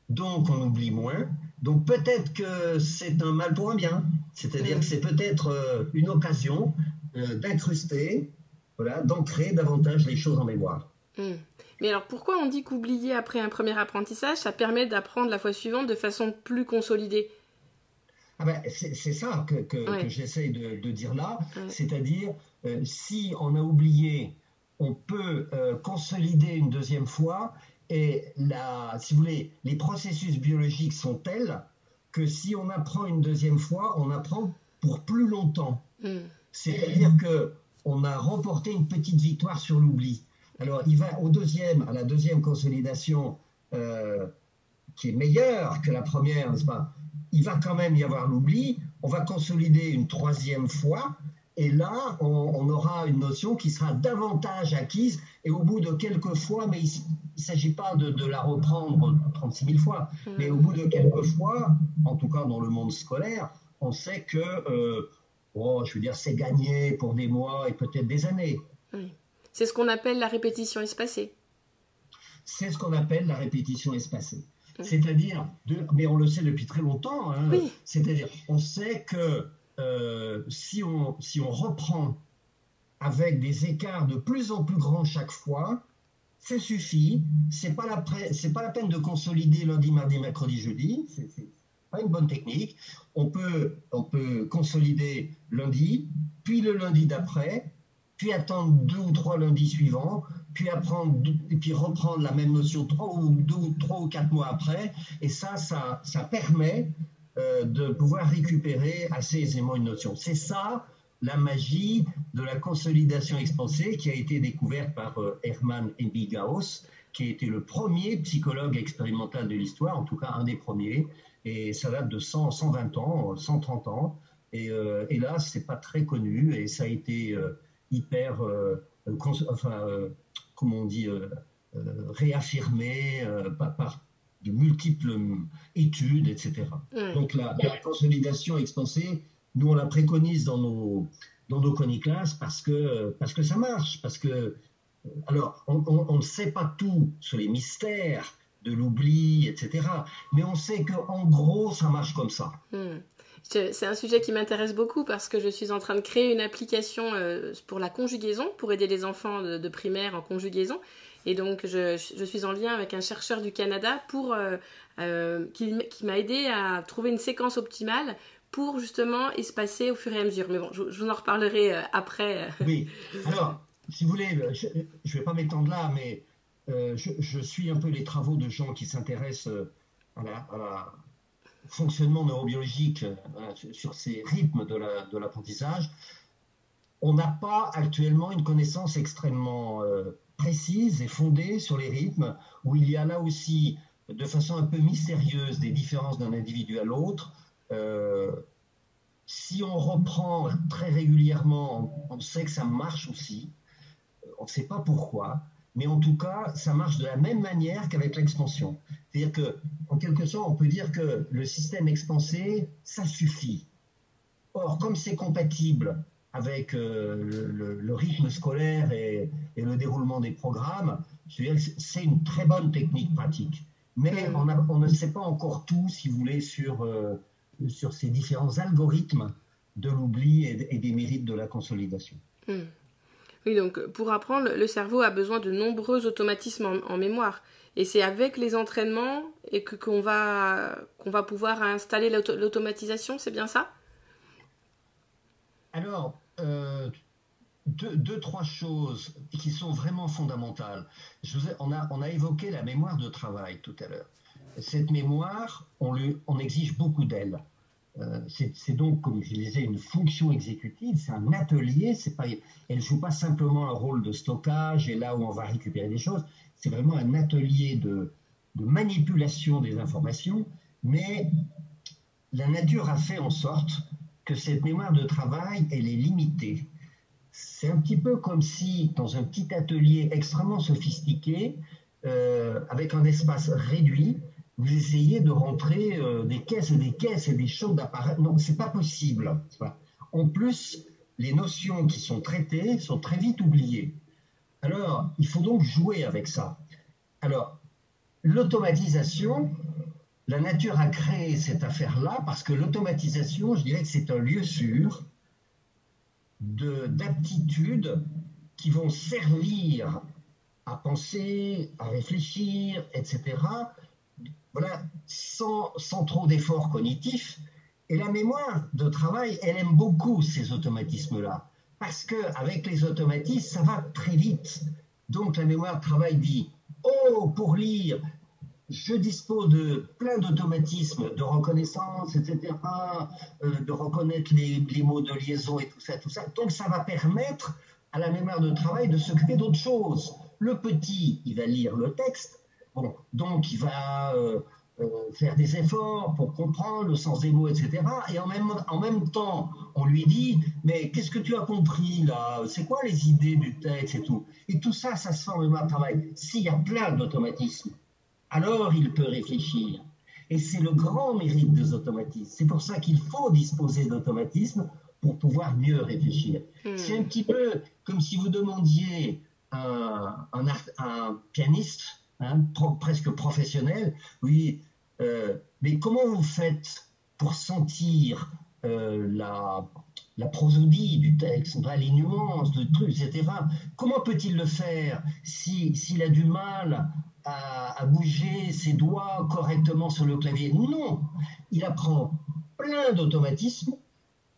Donc on oublie moins. Donc peut-être que c'est un mal pour un bien, c'est-à-dire que c'est peut-être une occasion d'incruster, voilà, d'ancrer davantage les choses en mémoire. Mais alors pourquoi on dit qu'oublier après un premier apprentissage, ça permet d'apprendre la fois suivante de façon plus consolidée? C'est ça que j'essaie de dire là, c'est-à-dire si on a oublié, on peut consolider une deuxième fois. Et si vous voulez, les processus biologiques sont tels que si on apprend une deuxième fois, on apprend pour plus longtemps. C'est-à-dire qu'on a remporté une petite victoire sur l'oubli. Alors, il va à la deuxième consolidation, qui est meilleure que la première, n'est-ce pas? Il va quand même y avoir l'oubli. On va consolider une troisième fois. Et là, on aura une notion qui sera davantage acquise, et au bout de quelques fois, mais il ne s'agit pas de la reprendre 36 000 fois, mais au bout de quelques fois, en tout cas dans le monde scolaire, on sait que, je veux dire, c'est gagné pour des mois et peut-être des années. C'est ce qu'on appelle la répétition espacée. C'est ce qu'on appelle la répétition espacée. C'est-à-dire, mais on le sait depuis très longtemps, hein, c'est-à-dire, on sait que si on reprend avec des écarts de plus en plus grands chaque fois, ça suffit. C'est pas la peine de consolider lundi, mardi, mercredi, jeudi. C'est pas une bonne technique. On peut consolider lundi, puis le lundi d'après, puis attendre 2 ou 3 lundis suivants, puis reprendre la même notion 3 ou 4 mois après. Et ça permet de pouvoir récupérer assez aisément une notion. C'est ça la magie de la consolidation expansée qui a été découverte par Hermann Ebbinghaus qui a été le premier psychologue expérimental de l'histoire, en tout cas un des premiers, et ça date de 100, 120 ans, 130 ans, et là, c'est pas très connu, et ça a été hyper, comment on dit, réaffirmé par de multiples études, etc. Donc la consolidation expansée, nous on la préconise dans nos coniclasses parce que ça marche, parce que alors on ne sait pas tout sur les mystères de l'oubli, etc. Mais on sait qu'en gros ça marche comme ça. C'est un sujet qui m'intéresse beaucoup parce que je suis en train de créer une application pour la conjugaison, pour aider les enfants de primaire en conjugaison. Et donc, je suis en lien avec un chercheur du Canada qui m'a aidé à trouver une séquence optimale pour justement espacer au fur et à mesure. Mais bon, je vous en reparlerai après. Oui, alors, si vous voulez, je ne vais pas m'étendre là, mais je suis un peu les travaux de gens qui s'intéressent à la fonctionnement neurobiologique sur ces rythmes de l'apprentissage. On n'a pas actuellement une connaissance extrêmement précise et fondée sur les rythmes, où il y a là aussi, de façon un peu mystérieuse, des différences d'un individu à l'autre. Si on reprend très régulièrement, on sait que ça marche aussi. On ne sait pas pourquoi, mais en tout cas, ça marche de la même manière qu'avec l'expansion. C'est-à-dire qu'en quelque sorte, on peut dire que le système expansé, ça suffit. Or, comme c'est compatible avec le rythme scolaire et le déroulement des programmes, c'est une très bonne technique pratique. Mais on ne sait pas encore tout, si vous voulez, sur ces différents algorithmes de l'oubli et des mérites de la consolidation. Oui, donc pour apprendre, le cerveau a besoin de nombreux automatismes en mémoire. Et c'est avec les entraînements et qu'on va pouvoir installer l'automatisation, c'est bien ça? Alors, trois choses qui sont vraiment fondamentales. On a évoqué la mémoire de travail tout à l'heure. Cette mémoire, on exige beaucoup d'elle. C'est donc, comme je disais, une fonction exécutive, c'est un atelier, elle ne joue pas simplement un rôle de stockage et là où on va récupérer des choses, c'est vraiment un atelier de manipulation des informations, mais la nature a fait en sorte que cette mémoire de travail, elle est limitée. C'est un petit peu comme si, dans un petit atelier extrêmement sophistiqué, avec un espace réduit, vous essayez de rentrer des caisses et des choses d'appareils. Non, c'est pas possible. En plus, les notions qui sont traitées sont très vite oubliées. Alors, il faut donc jouer avec ça. Alors, l'automatisation, la nature a créé cette affaire-là parce que l'automatisation, je dirais que c'est un lieu sûr d'aptitudes qui vont servir à penser, à réfléchir, etc., voilà, sans trop d'efforts cognitifs. Et la mémoire de travail, elle aime beaucoup ces automatismes-là. Parce qu'avec les automatismes, ça va très vite. Donc la mémoire de travail dit « Oh, pour lire, je dispose de plein d'automatismes, de reconnaissance, etc., de reconnaître les mots de liaison et tout ça. Donc ça va permettre à la mémoire de travail de s'occuper d'autre chose. Le petit, il va lire le texte. Bon, donc il va faire des efforts pour comprendre le sens des mots, etc. Et en même temps, on lui dit « Mais qu'est-ce que tu as compris là? C'est quoi les idées du texte et tout ?» Et tout ça, ça se fait en mémoire de travail. S'il y a plein d'automatismes, alors il peut réfléchir. Et c'est le grand mérite des automatismes. C'est pour ça qu'il faut disposer d'automatismes pour pouvoir mieux réfléchir. C'est un petit peu comme si vous demandiez à un pianiste, presque professionnel, oui, mais comment vous faites pour sentir la prosodie du texte, les nuances, le truc, etc. Comment peut-il le faire s'il a du mal à bouger ses doigts correctement sur le clavier? Non, il apprend plein d'automatismes,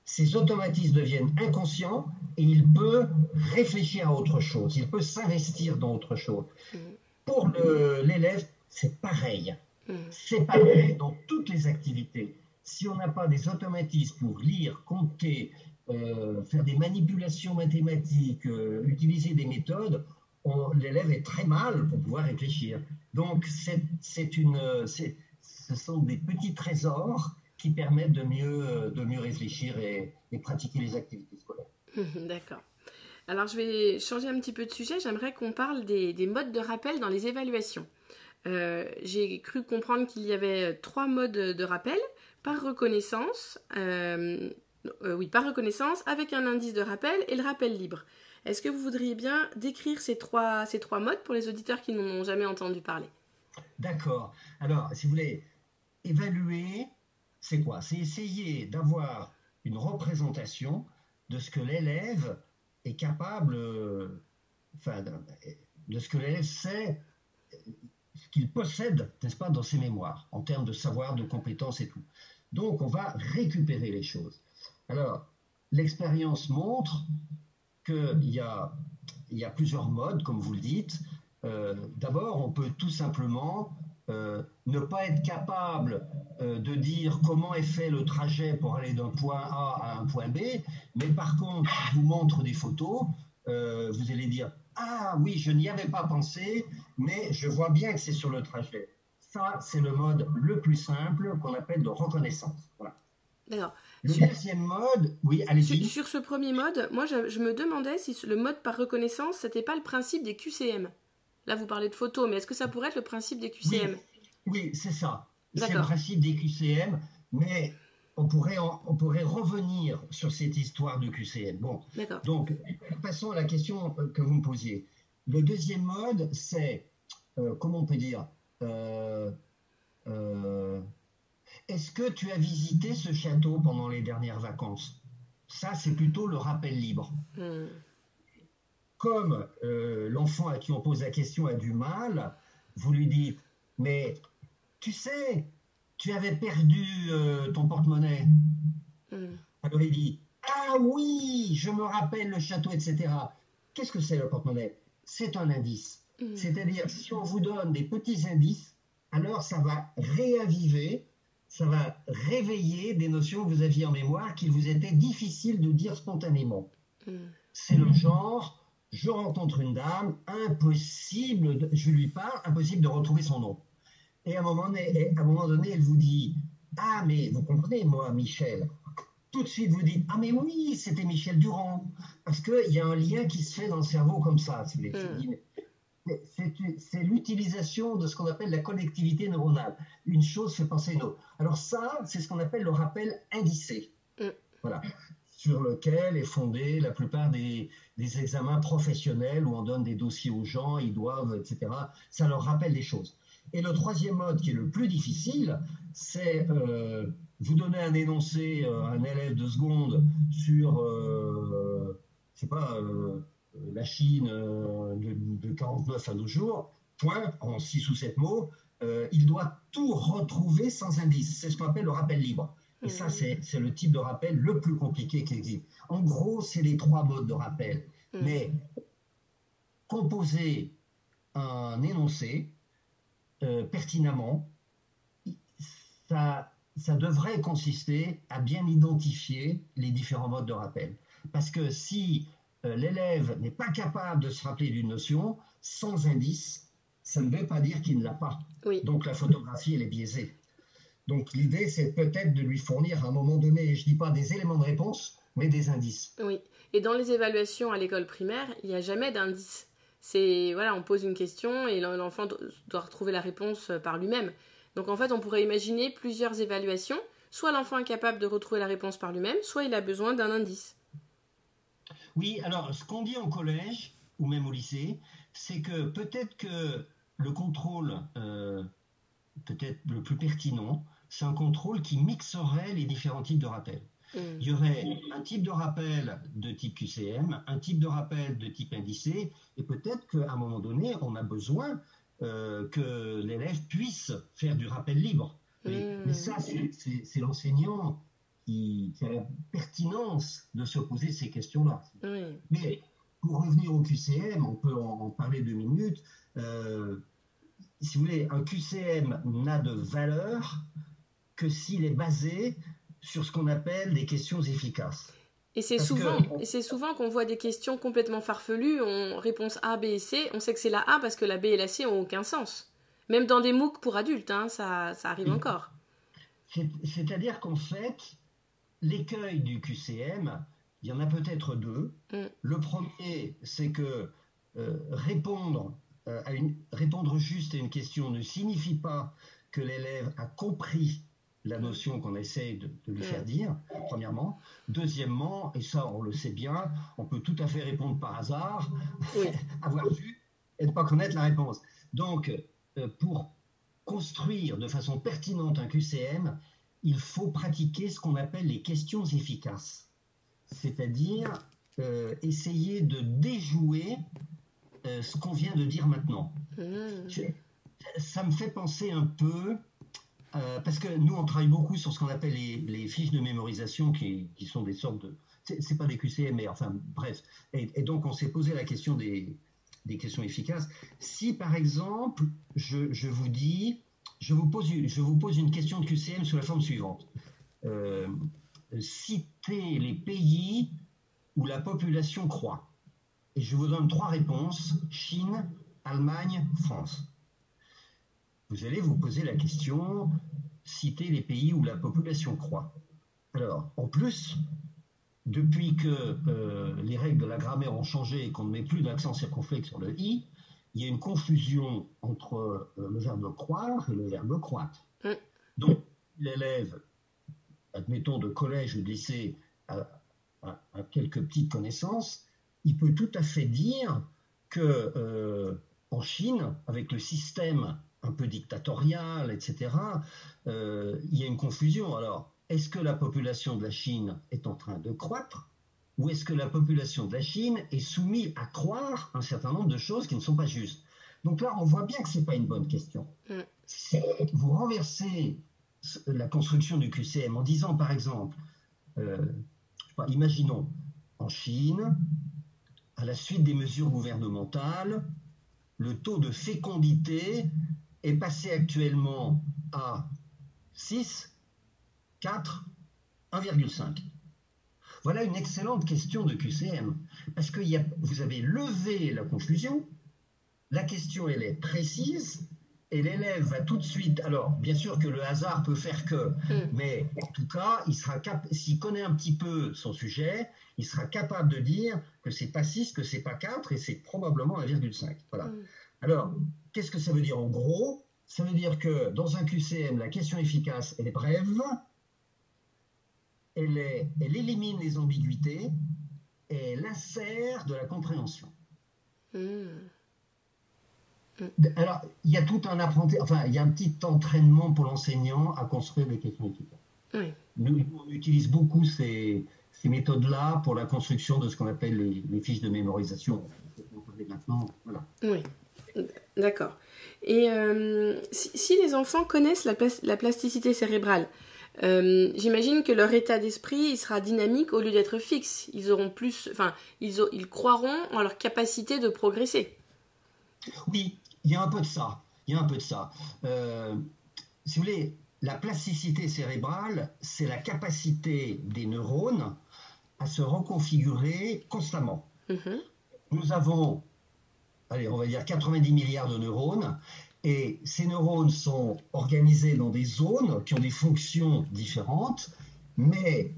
ces automatismes deviennent inconscients et il peut réfléchir à autre chose, il peut s'investir dans autre chose. Pour l'élève, c'est pareil. C'est pareil dans toutes les activités. Si on n'a pas des automatismes pour lire, compter, faire des manipulations mathématiques, utiliser des méthodes, l'élève est très mal pour pouvoir réfléchir. Donc, ce sont des petits trésors qui permettent de mieux réfléchir et pratiquer les activités scolaires. D'accord. Alors, je vais changer un petit peu de sujet. J'aimerais qu'on parle des modes de rappel dans les évaluations. J'ai cru comprendre qu'il y avait 3 modes de rappel par reconnaissance, par reconnaissance, avec un indice de rappel et le rappel libre. Est-ce que vous voudriez bien décrire ces trois modes pour les auditeurs qui n'en ont jamais entendu parler? D'accord. Alors, si vous voulez, évaluer, c'est quoi? C'est essayer d'avoir une représentation de ce que l'élève est capable, de ce que l'élève sait, ce qu'il possède, n'est-ce pas, dans ses mémoires, en termes de savoir, de compétences et tout. Donc, on va récupérer les choses. Alors, l'expérience montre qu'il y a plusieurs modes, comme vous le dites. D'abord, on peut tout simplement ne pas être capable de dire comment est fait le trajet pour aller d'un point A à un point B, mais par contre, je vous montre des photos, vous allez dire « Ah oui, je n'y avais pas pensé, mais je vois bien que c'est sur le trajet ». Ça, c'est le mode le plus simple qu'on appelle de reconnaissance. Voilà. D'accord. Le deuxième mode, oui, allez-y. Sur ce premier mode, moi, je me demandais si le mode par reconnaissance, c'était pas le principe des QCM. Là, vous parlez de photos, mais est-ce que ça pourrait être le principe des QCM? Oui, c'est ça. C'est le principe des QCM, mais on pourrait revenir sur cette histoire de QCM. Bon, donc, passons à la question que vous me posiez. Le deuxième mode, c'est, comment on peut dire, est-ce que tu as visité ce château pendant les dernières vacances? Ça, c'est plutôt le rappel libre. Comme l'enfant à qui on pose la question a du mal, vous lui dites « Mais tu sais, tu avais perdu ton porte-monnaie. » Alors il dit « Ah oui, je me rappelle le château, etc. » Qu'est-ce que c'est le porte-monnaie? C'est un indice. C'est-à-dire, si on vous donne des petits indices, alors ça va réaviver, ça va réveiller des notions que vous aviez en mémoire qu'il vous était difficile de dire spontanément. C'est le genre... Je rencontre une dame, je lui parle, impossible de retrouver son nom. Et à un moment donné, elle vous dit « Ah, mais vous comprenez, moi, Michel ?» Tout de suite, vous dites « Ah, mais oui, c'était Michel Durand. » Parce qu'il y a un lien qui se fait dans le cerveau comme ça. C'est l'utilisation de ce qu'on appelle la connectivité neuronale. Une chose fait penser à une autre. Alors ça, c'est ce qu'on appelle le rappel indicé. Voilà. Sur lequel est fondé la plupart des examens professionnels où on donne des dossiers aux gens, ils doivent, etc. Ça leur rappelle des choses. Et le troisième mode, qui est le plus difficile, c'est vous donner un énoncé à un élève de seconde sur, je sais pas, la Chine de 49 à 12 jours, point, en 6 ou 7 mots, il doit tout retrouver sans indice. C'est ce qu'on appelle le rappel libre. Et ça, c'est le type de rappel le plus compliqué qui existe. En gros, c'est les 3 modes de rappel. Mais composer un énoncé pertinemment, ça devrait consister à bien identifier les différents modes de rappel. Parce que si l'élève n'est pas capable de se rappeler d'une notion, sans indice, ça ne veut pas dire qu'il ne l'a pas. Donc la photographie, elle est biaisée. Donc l'idée, c'est peut-être de lui fournir à un moment donné, je ne dis pas des éléments de réponse, mais des indices. Oui, et dans les évaluations à l'école primaire, il n'y a jamais d'indice. C'est, voilà, on pose une question et l'enfant doit retrouver la réponse par lui-même. Donc en fait, on pourrait imaginer plusieurs évaluations. Soit l'enfant est capable de retrouver la réponse par lui-même, soit il a besoin d'un indice. Oui, alors ce qu'on dit en collège, ou même au lycée, c'est que peut-être que le contrôle, peut-être le plus pertinent, c'est un contrôle qui mixerait les différents types de rappels. Il y aurait un type de rappel de type QCM, un type de rappel de type indicé, et peut-être qu'à un moment donné, on a besoin que l'élève puisse faire du rappel libre. Mais ça, c'est l'enseignant qui a la pertinence de se poser ces questions-là. Mais pour revenir au QCM, on peut en parler 2 minutes. Si vous voulez, un QCM n'a de valeur que s'il est basé sur ce qu'on appelle des questions efficaces. Et c'est souvent qu'on voit des questions complètement farfelues, on réponse A, B et C, on sait que c'est la A parce que la B et la C n'ont aucun sens. Même dans des MOOC pour adultes, hein, ça arrive encore. C'est-à-dire qu'en fait, l'écueil du QCM, il y en a peut-être deux. Le premier, c'est que répondre juste à une question ne signifie pas que l'élève a compris la notion qu'on essaie de lui faire dire, premièrement. Deuxièmement, et ça on le sait bien, on peut tout à fait répondre par hasard, avoir vu et ne pas connaître la réponse. Donc, pour construire de façon pertinente un QCM, il faut pratiquer ce qu'on appelle les questions efficaces. C'est-à-dire essayer de déjouer ce qu'on vient de dire maintenant. Ça me fait penser un peu, parce que nous on travaille beaucoup sur ce qu'on appelle les fiches de mémorisation qui sont des sortes de... C'est pas des QCM, mais enfin bref. Et donc on s'est posé la question des questions efficaces. Si par exemple, je vous pose une question de QCM sous la forme suivante. Citez les pays où la population croît. Et je vous donne 3 réponses: Chine, Allemagne, France. Vous allez vous poser la question, citez les pays où la population croît. Alors, en plus, depuis que les règles de la grammaire ont changé et qu'on ne met plus d'accent circonflexe sur le i, il y a une confusion entre le verbe croire et le verbe croître. Donc, l'élève, admettons de collège ou de lycée, a quelques petites connaissances, il peut tout à fait dire que en Chine, avec le système un peu dictatorial, etc., il y a une confusion. Alors, est-ce que la population de la Chine est en train de croître, ou est-ce que la population de la Chine est soumise à croire un certain nombre de choses qui ne sont pas justes? Donc là, on voit bien que ce n'est pas une bonne question. Si vous renversez la construction du QCM en disant, par exemple, imaginons, en Chine, à la suite des mesures gouvernementales, le taux de fécondité est passé actuellement à 6, 4, 1,5. Voilà une excellente question de QCM, parce que vous avez levé la confusion, la question elle est précise, et l'élève va tout de suite... Alors, bien sûr que le hasard peut faire que, mais en tout cas, s'il connaît un petit peu son sujet, il sera capable de dire que c'est pas 6, que c'est pas 4, et c'est probablement 1,5. Voilà. Alors, qu'est-ce que ça veut dire en gros? Ça veut dire que dans un QCM, la question efficace, elle est brève, elle élimine les ambiguïtés, et elle insère de la compréhension. Alors, il y a tout un il y a un petit entraînement pour l'enseignant à construire des questions efficaces. Nous, on utilise beaucoup ces méthodes-là pour la construction de ce qu'on appelle les fiches de mémorisation. Maintenant, voilà. Oui, d'accord. Et si les enfants connaissent la plasticité cérébrale, j'imagine que leur état d'esprit il sera dynamique au lieu d'être fixe. Ils auront plus, ils croiront en leur capacité de progresser. Oui, il y a un peu de ça. Si vous voulez, la plasticité cérébrale, c'est la capacité des neurones à se reconfigurer constamment. Nous avons, on va dire 90 milliards de neurones, et ces neurones sont organisés dans des zones qui ont des fonctions différentes, mais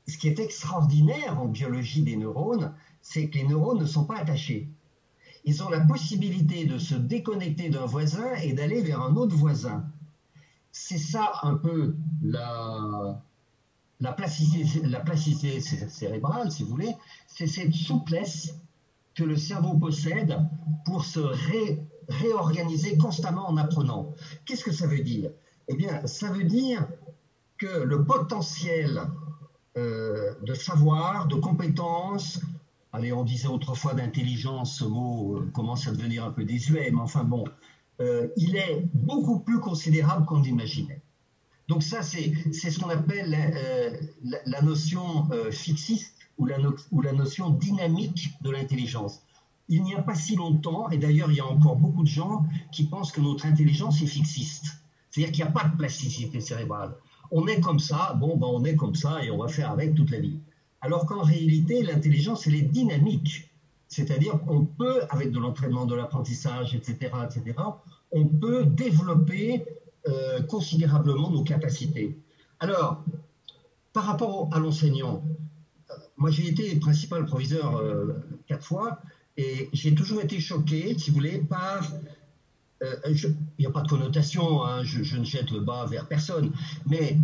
ce qui est extraordinaire en biologie des neurones, c'est que les neurones ne sont pas attachés. Ils ont la possibilité de se déconnecter d'un voisin et d'aller vers un autre voisin. C'est ça un peu la plasticité cérébrale, si vous voulez. C'est cette souplesse que le cerveau possède pour se réorganiser constamment en apprenant. Qu'est-ce que ça veut dire? Eh bien, ça veut dire que le potentiel de savoir, de compétences, on disait autrefois d'intelligence, ce mot commence à devenir un peu désuet, mais enfin bon, il est beaucoup plus considérable qu'on l'imaginait. Donc ça, c'est ce qu'on appelle la notion fixiste ou la notion dynamique de l'intelligence. Il n'y a pas si longtemps, et d'ailleurs il y a encore beaucoup de gens qui pensent que notre intelligence est fixiste. C'est-à-dire qu'il n'y a pas de plasticité cérébrale. On est comme ça, on est comme ça et on va faire avec toute la vie. Alors qu'en réalité, l'intelligence, elle est dynamique. C'est-à-dire qu'on peut, avec de l'entraînement, de l'apprentissage, etc., on peut développer considérablement nos capacités. Alors, par rapport à l'enseignant, moi j'ai été principal proviseur 4 fois, et j'ai toujours été choqué, si vous voulez, par... il n'y a pas de connotation, hein, je ne jette le bas vers personne, mais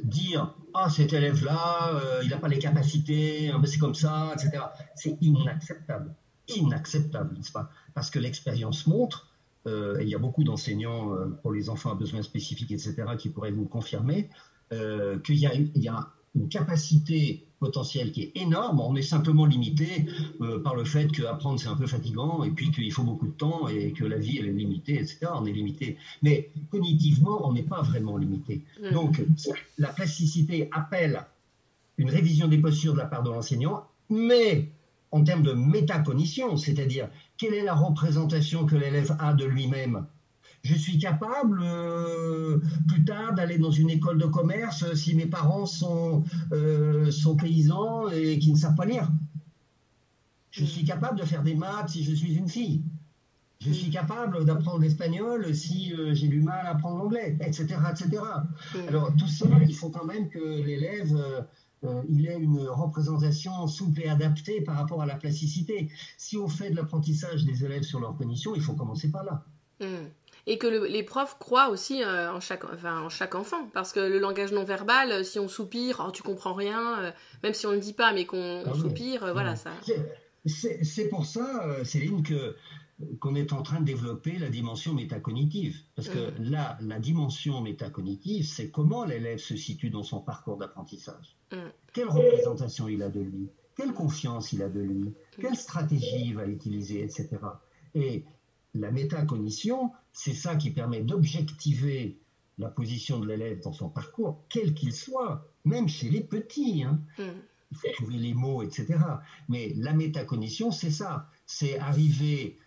dire « Ah, cet élève-là, il n'a pas les capacités, c'est comme ça, etc. » C'est inacceptable, n'est-ce pas? Parce que l'expérience montre, et il y a beaucoup d'enseignants pour les enfants à besoins spécifiques, etc., qui pourraient vous le confirmer, qu'il y a une capacité potentielle qui est énorme. On est simplement limité par le fait qu'apprendre c'est un peu fatigant et puis qu'il faut beaucoup de temps et que la vie elle est limitée, etc. On est limité. Mais cognitivement, on n'est pas vraiment limité. Donc, la plasticité appelle une révision des postures de la part de l'enseignant, mais en termes de métacognition, c'est-à-dire quelle est la représentation que l'élève a de lui-même. Je suis capable plus tard d'aller dans une école de commerce si mes parents sont paysans et qui ne savent pas lire. Je suis capable de faire des maths si je suis une fille. Je suis capable d'apprendre l'espagnol si j'ai du mal à apprendre l'anglais, etc., etc. Alors tout ça, il faut quand même que l'élève il ait une représentation souple et adaptée par rapport à la plasticité. Si on fait de l'apprentissage des élèves sur leur cognition, il faut commencer par là. Et que les profs croient aussi en chaque enfant, parce que le langage non verbal, si on soupire, oh, tu comprends rien, même si on ne le dit pas, mais qu'on soupire, voilà ça. C'est pour ça, Céline, qu'on est en train de développer la dimension métacognitive, parce que là, la dimension métacognitive, c'est comment l'élève se situe dans son parcours d'apprentissage. Quelle représentation il a de lui, quelle confiance il a de lui, quelle stratégie il va utiliser, etc. Et la métacognition, c'est ça qui permet d'objectiver la position de l'élève dans son parcours, quel qu'il soit, même chez les petits. Il faut trouver les mots, etc. Mais la métacognition, c'est ça. C'est arriver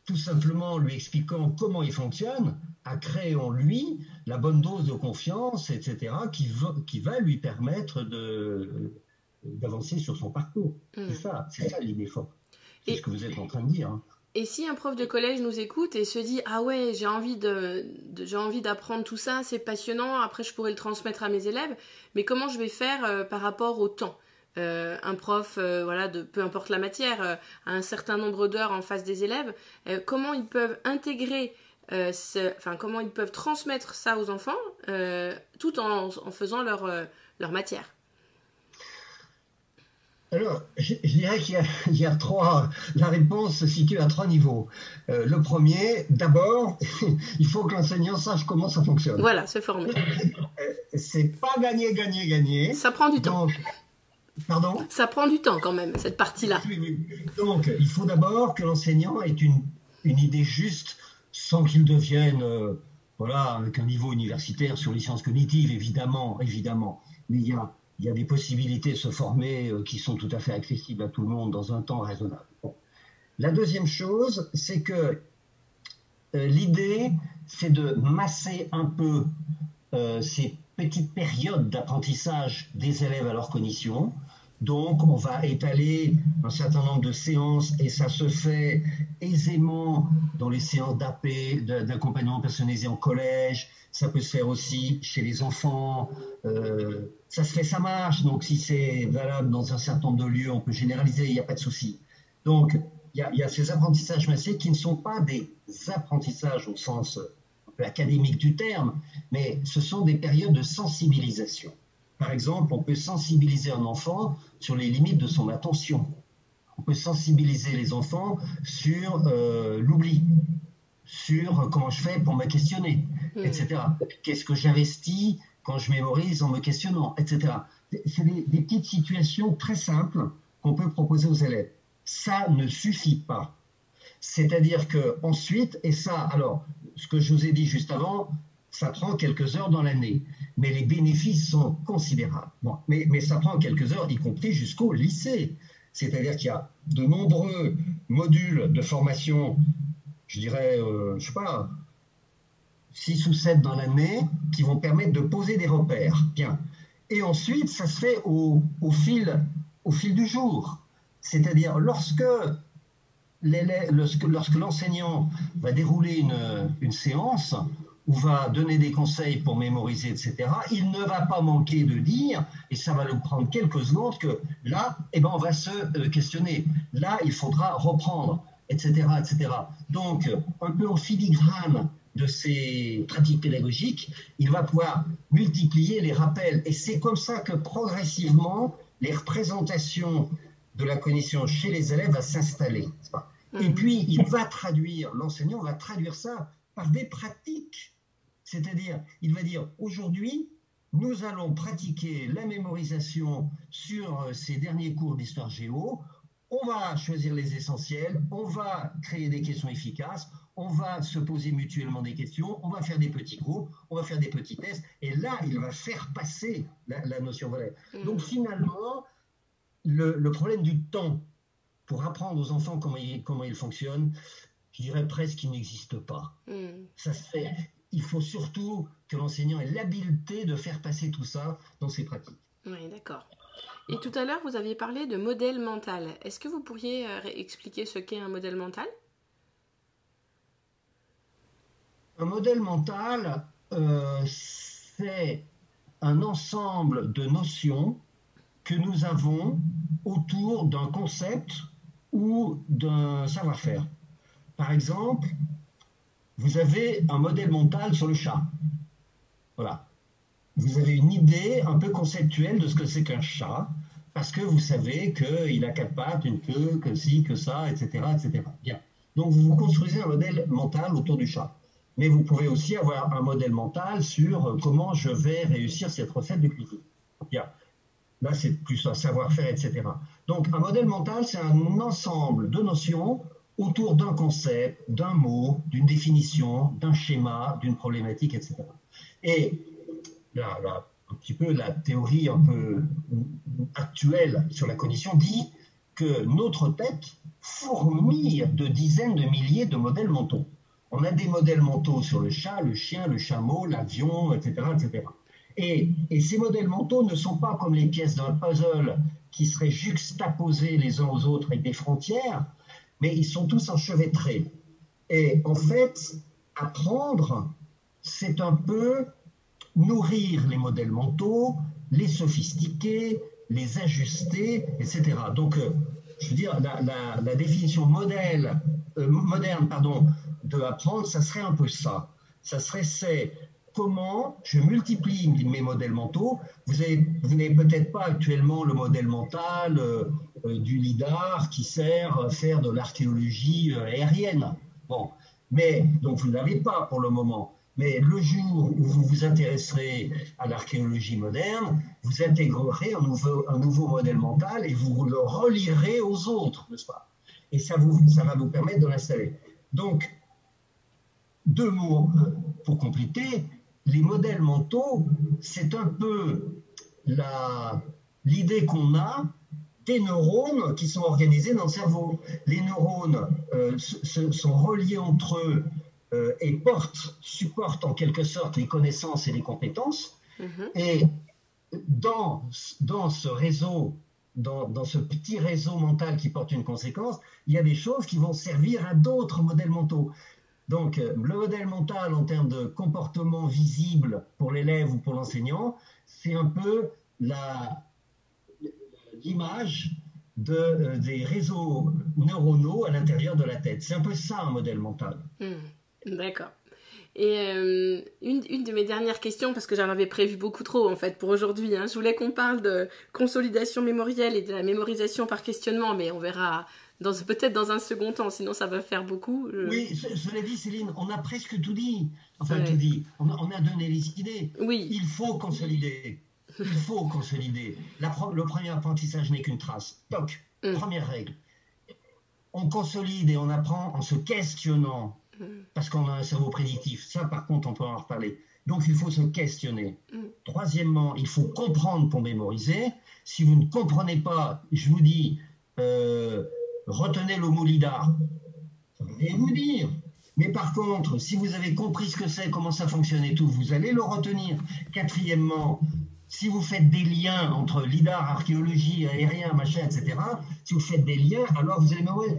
tout simplement en lui expliquant comment il fonctionne, à créer en lui la bonne dose de confiance, etc., qui va lui permettre d'avancer sur son parcours. C'est ça l'idée forte. C'est ce que vous êtes en train de dire. Et si un prof de collège nous écoute et se dit « Ah ouais, j'ai envie d'apprendre tout ça, c'est passionnant, après je pourrais le transmettre à mes élèves, mais comment je vais faire par rapport au temps ?» Un prof, peu importe la matière, a un certain nombre d'heures en face des élèves, comment ils peuvent intégrer, comment ils peuvent transmettre ça aux enfants tout en faisant leur matière. Alors, je dirais qu'il y a la réponse se situe à 3 niveaux. Le premier, d'abord, il faut que l'enseignant sache comment ça fonctionne. Voilà, se former. C'est pas gagner. Ça prend du temps. Pardon ? Ça prend du temps quand même, cette partie-là. Oui. Donc, il faut d'abord que l'enseignant ait une idée juste, sans qu'il devienne, avec un niveau universitaire sur les sciences cognitives, évidemment. Mais il y a des possibilités de se former qui sont tout à fait accessibles à tout le monde dans un temps raisonnable. Bon. La deuxième chose, c'est que l'idée, c'est de masser un peu ces petites périodes d'apprentissage des élèves à leur cognition. Donc, on va étaler un certain nombre de séances et ça se fait aisément dans les séances d'AP, d'accompagnement personnalisé en collège. Ça peut se faire aussi chez les enfants. Ça se fait, ça marche. Donc, si c'est valable dans un certain nombre de lieux, on peut généraliser, il n'y a pas de souci. Donc, il y a ces apprentissages massés qui ne sont pas des apprentissages au sens un peu académique du terme, mais ce sont des périodes de sensibilisation. Par exemple, on peut sensibiliser un enfant sur les limites de son attention. On peut sensibiliser les enfants sur l'oubli, sur comment je fais pour me questionner, etc. Qu'est-ce que j'investis quand je mémorise en me questionnant, etc. C'est des petites situations très simples qu'on peut proposer aux élèves. Ça ne suffit pas. C'est-à-dire qu'ensuite, et ça, alors, ce que je vous ai dit juste avant, ça prend quelques heures dans l'année, mais les bénéfices sont considérables. Bon, mais ça prend quelques heures, y compris jusqu'au lycée. C'est-à-dire qu'il y a de nombreux modules de formation, je dirais, 6 ou 7 dans l'année, qui vont permettre de poser des repères. Bien. Et ensuite, ça se fait au fil du jour. C'est-à-dire, lorsque l'enseignant va dérouler une séance ou va donner des conseils pour mémoriser, etc., il ne va pas manquer de dire, et ça va lui prendre quelques secondes, que là, on va se questionner. Là, il faudra reprendre, etc., etc. Donc, un peu en filigrane de ces pratiques pédagogiques, il va pouvoir multiplier les rappels. Et c'est comme ça que progressivement, les représentations de la cognition chez les élèves va s'installer. Et puis, l'enseignant va traduire ça par des pratiques. C'est-à-dire, il va dire, aujourd'hui, nous allons pratiquer la mémorisation sur ces derniers cours d'histoire géo. On va choisir les essentiels, on va créer des questions efficaces, on va se poser mutuellement des questions, on va faire des petits groupes, on va faire des petits tests, et là, il va faire passer la notion volet. Donc finalement, le problème du temps pour apprendre aux enfants comment ils fonctionnent, je dirais presque qu'il n'existe pas. Ça se fait. Il faut surtout que l'enseignant ait l'habileté de faire passer tout ça dans ses pratiques. Oui, d'accord. Et tout à l'heure, vous aviez parlé de modèle mental. Est-ce que vous pourriez expliquer ce qu'est un modèle mental ? Un modèle mental, c'est un ensemble de notions que nous avons autour d'un concept ou d'un savoir-faire. Par exemple, vous avez un modèle mental sur le chat. Voilà. Vous avez une idée un peu conceptuelle de ce que c'est qu'un chat, parce que vous savez qu'il a 4 pattes, une queue, que ci, que ça, etc., etc. Bien. Donc vous construisez un modèle mental autour du chat. Mais vous pouvez aussi avoir un modèle mental sur comment je vais réussir cette recette de cuisine. Bien. Là, c'est plus un savoir-faire, etc. Donc un modèle mental, c'est un ensemble de notions autour d'un concept, d'un mot, d'une définition, d'un schéma, d'une problématique, etc. Et là, un petit peu la théorie un peu actuelle sur la cognition dit que notre tête fourmille de dizaines de milliers de modèles mentaux. On a des modèles mentaux sur le chat, le chien, le chameau, l'avion, etc., etc. Et ces modèles mentaux ne sont pas comme les pièces d'un puzzle qui seraient juxtaposées les uns aux autres avec des frontières, mais ils sont tous enchevêtrés. Et en fait, apprendre, c'est un peu nourrir les modèles mentaux, les sophistiquer, les ajuster, etc. Donc, je veux dire, la définition moderne, de apprendre, ça serait un peu ça. Ça serait comment je multiplie mes modèles mentaux. Vous n'avez peut-être pas actuellement le modèle mental du lidar qui sert à faire de l'archéologie aérienne. Bon, mais donc vous n'avez pas pour le moment. Mais le jour où vous vous intéresserez à l'archéologie moderne, vous intégrerez un nouveau modèle mental et vous le relirez aux autres, n'est-ce pas? Et ça va vous permettre de l'installer. Donc, 2 mots pour compléter. Les modèles mentaux, c'est un peu l'idée qu'on a des neurones qui sont organisés dans le cerveau. Les neurones sont reliés entre eux et supportent en quelque sorte les connaissances et les compétences. Et dans ce réseau, dans ce petit réseau mental qui porte une conséquence, il y a des choses qui vont servir à d'autres modèles mentaux. Donc, le modèle mental en termes de comportement visible pour l'élève ou pour l'enseignant, c'est un peu l'image des réseaux neuronaux à l'intérieur de la tête. C'est un peu ça, un modèle mental. D'accord. Et une de mes dernières questions, parce que j'en avais prévu beaucoup trop en fait pour aujourd'hui, je voulais qu'on parle de consolidation mémorielle et de la mémorisation par questionnement, mais on verra peut-être dans un second temps, sinon ça va faire beaucoup. Oui, cela dit, Céline, on a presque tout dit. Enfin, tout dit. On a donné les idées. Oui. Il faut consolider. Il faut consolider. Le premier apprentissage n'est qu'une trace. Toc. Première règle. On consolide et on apprend en se questionnant. Parce qu'on a un cerveau prédictif. Ça, par contre, on peut en reparler. Donc, il faut se questionner. Troisièmement, il faut comprendre pour mémoriser. Si vous ne comprenez pas, je vous dis, retenez le mot lidar. Ça va rien vous dire. Mais par contre, si vous avez compris ce que c'est, comment ça fonctionne et tout, vous allez le retenir. Quatrièmement, si vous faites des liens entre lidar, archéologie, aérien, machin, etc., si vous faites des liens, alors vous allez mémoriser.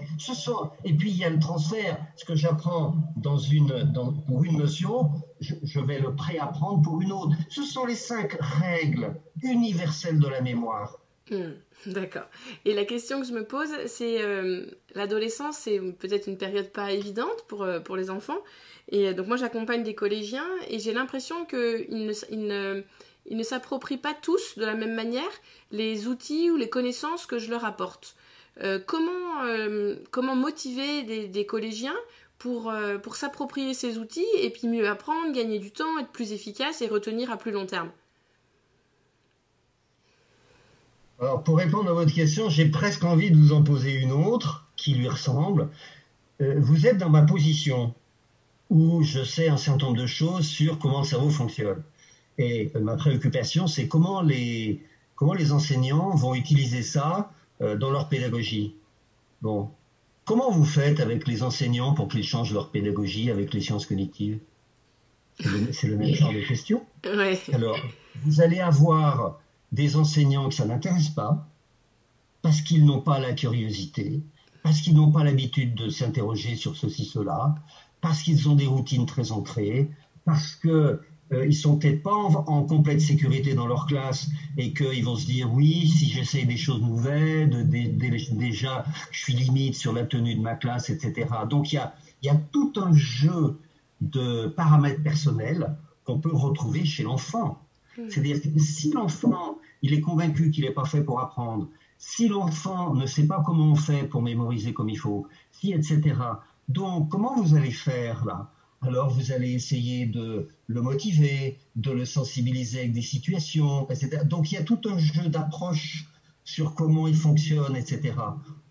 Et puis il y a le transfert. Ce que j'apprends pour une notion, je vais le préapprendre pour une autre. Ce sont les 5 règles universelles de la mémoire. D'accord. Et la question que je me pose, c'est l'adolescence, c'est peut-être une période pas évidente pour les enfants. Et donc moi, j'accompagne des collégiens et j'ai l'impression qu'ils ne s'approprient pas tous de la même manière les outils ou les connaissances que je leur apporte. Comment motiver des collégiens pour s'approprier ces outils et puis mieux apprendre, gagner du temps, être plus efficace et retenir à plus long terme? Alors, pour répondre à votre question, j'ai presque envie de vous en poser une autre qui lui ressemble. Vous êtes dans ma position où je sais un certain nombre de choses sur comment le cerveau fonctionne. Et ma préoccupation, c'est comment les enseignants vont utiliser ça dans leur pédagogie. Bon, comment vous faites avec les enseignants pour qu'ils changent leur pédagogie avec les sciences cognitives? C'est le même genre de question. Ouais. Alors, vous allez avoir des enseignants que ça n'intéresse pas, parce qu'ils n'ont pas la curiosité, parce qu'ils n'ont pas l'habitude de s'interroger sur ceci, cela, parce qu'ils ont des routines très ancrées, parce qu'ils ne sont peut-être pas en complète sécurité dans leur classe et qu'ils vont se dire oui, si j'essaye des choses nouvelles, déjà je suis limite sur la tenue de ma classe, etc. Donc il y a tout un jeu de paramètres personnels qu'on peut retrouver chez l'enfant. C'est-à-dire que si l'enfant, il est convaincu qu'il n'est pas fait pour apprendre, si l'enfant ne sait pas comment on fait pour mémoriser comme il faut, si, etc. Donc, comment vous allez faire là? Alors, vous allez essayer de le motiver, de le sensibiliser avec des situations, etc. Donc, il y a tout un jeu d'approche sur comment il fonctionne, etc.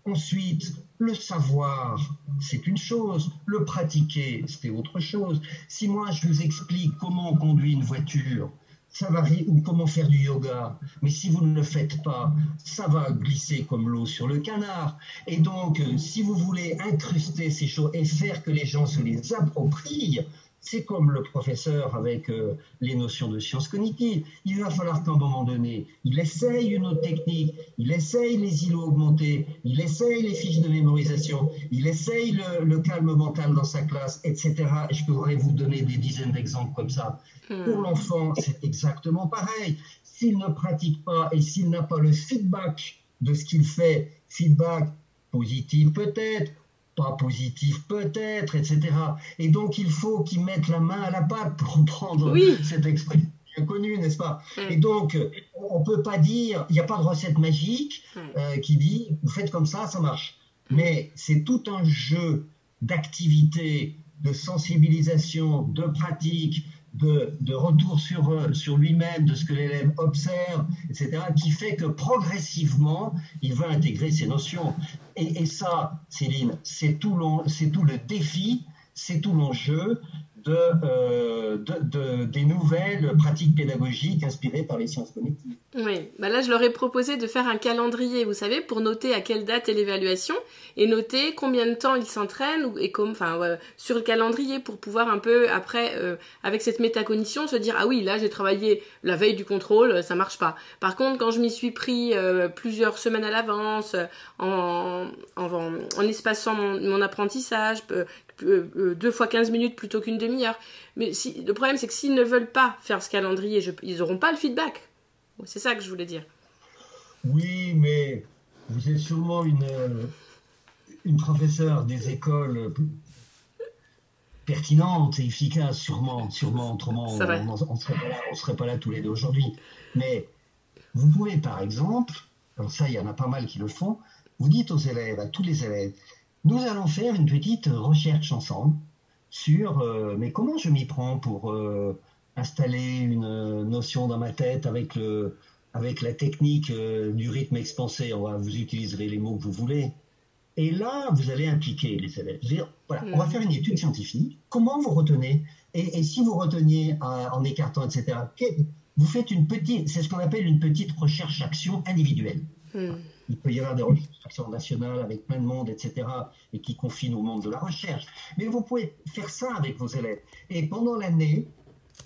Ensuite, le savoir, c'est une chose. Le pratiquer, c'est autre chose. Si moi, je vous explique comment on conduit une voiture, ça va, ou comment faire du yoga, mais si vous ne le faites pas, ça va glisser comme l'eau sur le canard. Et donc, si vous voulez incruster ces choses et faire que les gens se les approprient, c'est comme le professeur avec les notions de sciences cognitives. Il va falloir qu'à un moment donné, il essaye une autre technique, il essaye les îlots augmentés, il essaye les fiches de mémorisation, il essaye le calme mental dans sa classe, etc. Et je pourrais vous donner des dizaines d'exemples comme ça. Pour l'enfant, c'est exactement pareil. S'il ne pratique pas et s'il n'a pas le feedback de ce qu'il fait, feedback positif peut-être, pas positif peut-être, etc. Et donc, il faut qu'ils mettent la main à la pâte pour reprendre cette expression bien connue, n'est-ce pas? Et donc, on ne peut pas dire, il n'y a pas de recette magique qui dit, vous faites comme ça marche. Mais c'est tout un jeu d'activité, de sensibilisation, de pratique, de retour sur lui-même, de ce que l'élève observe, etc., qui fait que progressivement, il va intégrer ces notions. Et ça, Céline, c'est tout le défi, c'est tout l'enjeu des nouvelles pratiques pédagogiques inspirées par les sciences cognitives. Oui, là je leur ai proposé de faire un calendrier, vous savez, pour noter à quelle date est l'évaluation et noter combien de temps ils s'entraînent sur le calendrier pour pouvoir un peu après, avec cette métacognition, se dire ah oui, là j'ai travaillé la veille du contrôle, ça marche pas. Par contre, quand je m'y suis pris plusieurs semaines à l'avance, en espaçant mon apprentissage, 2 fois 15 minutes plutôt qu'une demi-heure. Mais le problème, c'est que s'ils ne veulent pas faire ce calendrier, ils n'auront pas le feedback. C'est ça que je voulais dire. Oui, mais vous êtes sûrement une professeure des écoles pertinente et efficace, sûrement, autrement, on serait pas là tous les deux aujourd'hui. Mais vous pouvez, par exemple, alors ça, il y en a pas mal qui le font, vous dites aux élèves, à tous les élèves, nous allons faire une petite recherche ensemble sur mais comment je m'y prends pour installer une notion dans ma tête avec la technique du rythme expansé. Vous utiliserez les mots que vous voulez. Et là, vous allez impliquer les élèves. Voilà, on va faire une étude scientifique. Comment vous retenez? Et si vous reteniez en écartant, etc., vous faites c'est ce qu'on appelle une petite recherche-action individuelle. Il peut y avoir des recherches nationales avec plein de monde, etc., et qui confinent au monde de la recherche. Mais vous pouvez faire ça avec vos élèves. Et pendant l'année,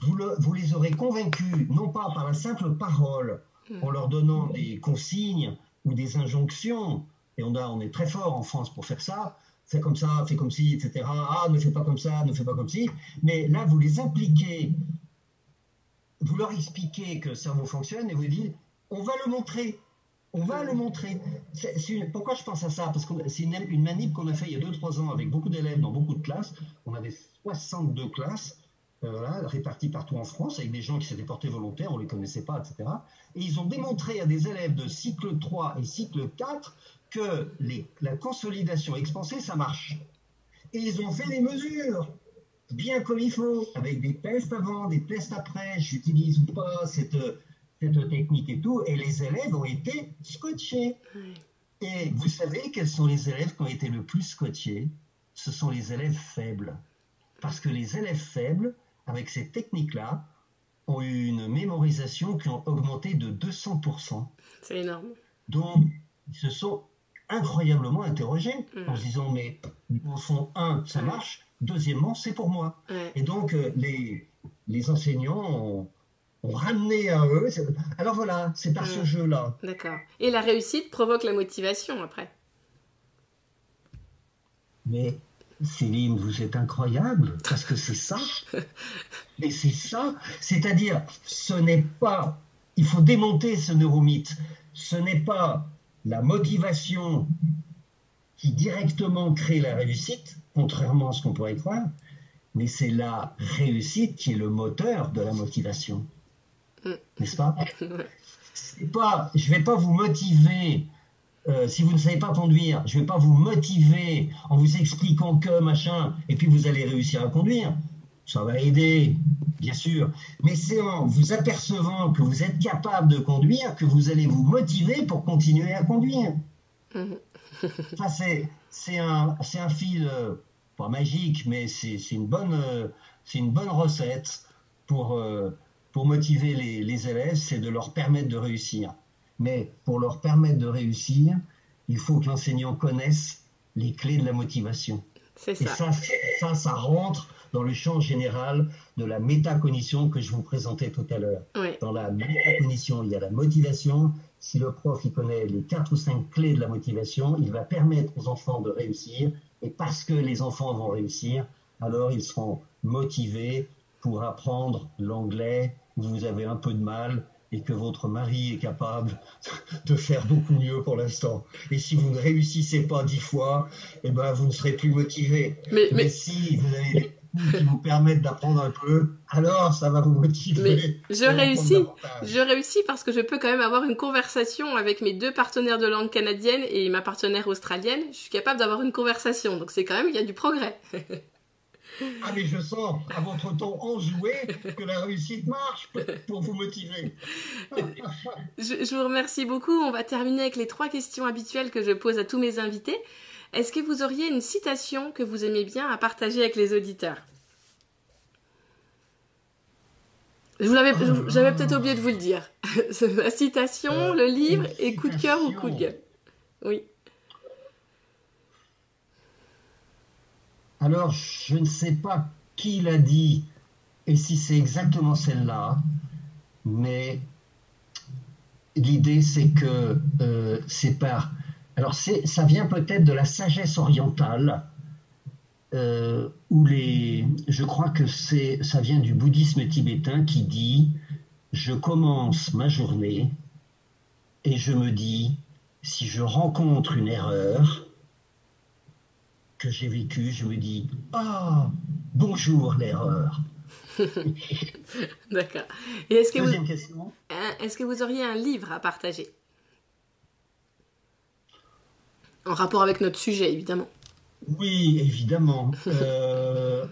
vous les aurez convaincus, non pas par la simple parole, en leur donnant des consignes ou des injonctions, et on est très fort en France pour faire ça, fais comme ça, fais comme ci, etc. Ah, ne fais pas comme ça, ne fais pas comme ci. Mais là, vous les impliquez, vous leur expliquez que le cerveau fonctionne et vous dites, on va le montrer. On va le montrer. Pourquoi je pense à ça? Parce que c'est une manip qu'on a fait il y a 2-3 ans avec beaucoup d'élèves dans beaucoup de classes. On avait 62 classes voilà, réparties partout en France avec des gens qui s'étaient portés volontaires, on ne les connaissait pas, etc. Et ils ont démontré à des élèves de cycle 3 et cycle 4 que la consolidation expansée, ça marche. Et ils ont fait les mesures bien comme il faut, avec des tests avant, des tests après, j'utilise ou pas cette technique et tout, et les élèves ont été scotchés. Et vous savez quels sont les élèves qui ont été le plus scotchés? Ce sont les élèves faibles. Parce que les élèves faibles, avec ces techniques-là, ont eu une mémorisation qui a augmenté de 200%. C'est énorme. Donc, ils se sont incroyablement interrogés en se disant, mais au fond, ça marche, deuxièmement, c'est pour moi. Et donc, les enseignants ont ramené à eux. Alors voilà, c'est par ce jeu-là. D'accord. Et la réussite provoque la motivation après. Mais Céline, vous êtes incroyable, parce que c'est ça. Mais c'est ça. C'est-à-dire, ce n'est pas... Il faut démonter ce neuromythe. Ce n'est pas la motivation qui directement crée la réussite, contrairement à ce qu'on pourrait croire, mais c'est la réussite qui est le moteur de la motivation. N'est-ce pas? Je ne vais pas vous motiver, si vous ne savez pas conduire, je ne vais pas vous motiver en vous expliquant que machin, et puis vous allez réussir à conduire. Ça va aider, bien sûr, mais c'est en vous apercevant que vous êtes capable de conduire que vous allez vous motiver pour continuer à conduire. Ça, c'est un fil, pas magique, mais c'est une bonne recette pour motiver les élèves, c'est de leur permettre de réussir. Mais pour leur permettre de réussir, il faut que l'enseignant connaisse les clés de la motivation. C'est ça. Et ça rentre dans le champ général de la métacognition que je vous présentais tout à l'heure. Oui. Dans la métacognition, il y a la motivation. Si le prof il connaît les 4 ou 5 clés de la motivation, il va permettre aux enfants de réussir. Et parce que les enfants vont réussir, alors ils seront motivés pour apprendre l'anglais où vous avez un peu de mal et que votre mari est capable de faire beaucoup mieux pour l'instant. Et si vous ne réussissez pas 10 fois, eh ben, vous ne serez plus motivé. Mais si vous avez des coups qui vous permettent d'apprendre un peu, alors ça va vous motiver. Mais je réussis parce que je peux quand même avoir une conversation avec mes 2 partenaires de langue canadienne et ma partenaire australienne. Je suis capable d'avoir une conversation, donc c'est quand même, il y a du progrès. Ah mais je sens à votre ton enjoué que la réussite marche pour vous motiver. Je vous remercie beaucoup. On va terminer avec les 3 questions habituelles que je pose à tous mes invités. Est-ce que vous auriez une citation que vous aimez bien à partager avec les auditeurs? J'avais peut-être oublié de vous le dire. La citation, le livre et coup de cœur ou coup de gueule. Oui. Alors, je ne sais pas qui l'a dit et si c'est exactement celle-là, mais l'idée c'est que c'est par... Alors, ça vient peut-être de la sagesse orientale, je crois que ça vient du bouddhisme tibétain qui dit « Je commence ma journée et je me dis, si je rencontre une erreur... que j'ai vécu, je me dis « Ah, bonjour l'erreur !» D'accord. Et Deuxième question. Est-ce que vous auriez un livre à partager? En rapport avec notre sujet, évidemment. Oui, évidemment.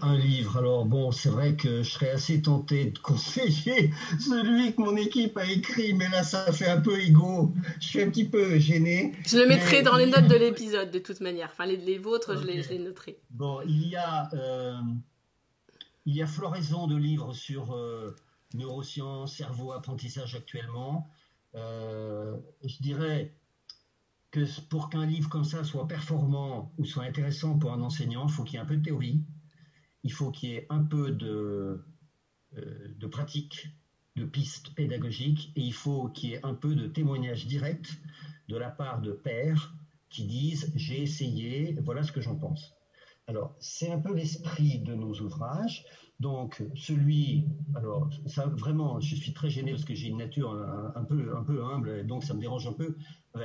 Un livre. Alors bon, c'est vrai que je serais assez tenté de conseiller celui que mon équipe a écrit, mais là, ça fait un peu égo. Je suis un petit peu gêné. Je le mettrai dans les notes de l'épisode, de toute manière. Enfin, les vôtres, okay. je les noterai. Bon, il y a floraison de livres sur neurosciences, cerveau, apprentissage actuellement. Je dirais que pour qu'un livre comme ça soit performant ou soit intéressant pour un enseignant, il faut qu'il y ait un peu de théorie, il faut qu'il y ait un peu de pratique, de pistes pédagogiques, et il faut qu'il y ait un peu de témoignage direct de la part de pères qui disent « j'ai essayé, voilà ce que j'en pense ». Alors, c'est un peu l'esprit de nos ouvrages. Donc, alors, ça, vraiment, je suis très gêné parce que j'ai une nature un peu humble, donc ça me dérange un peu.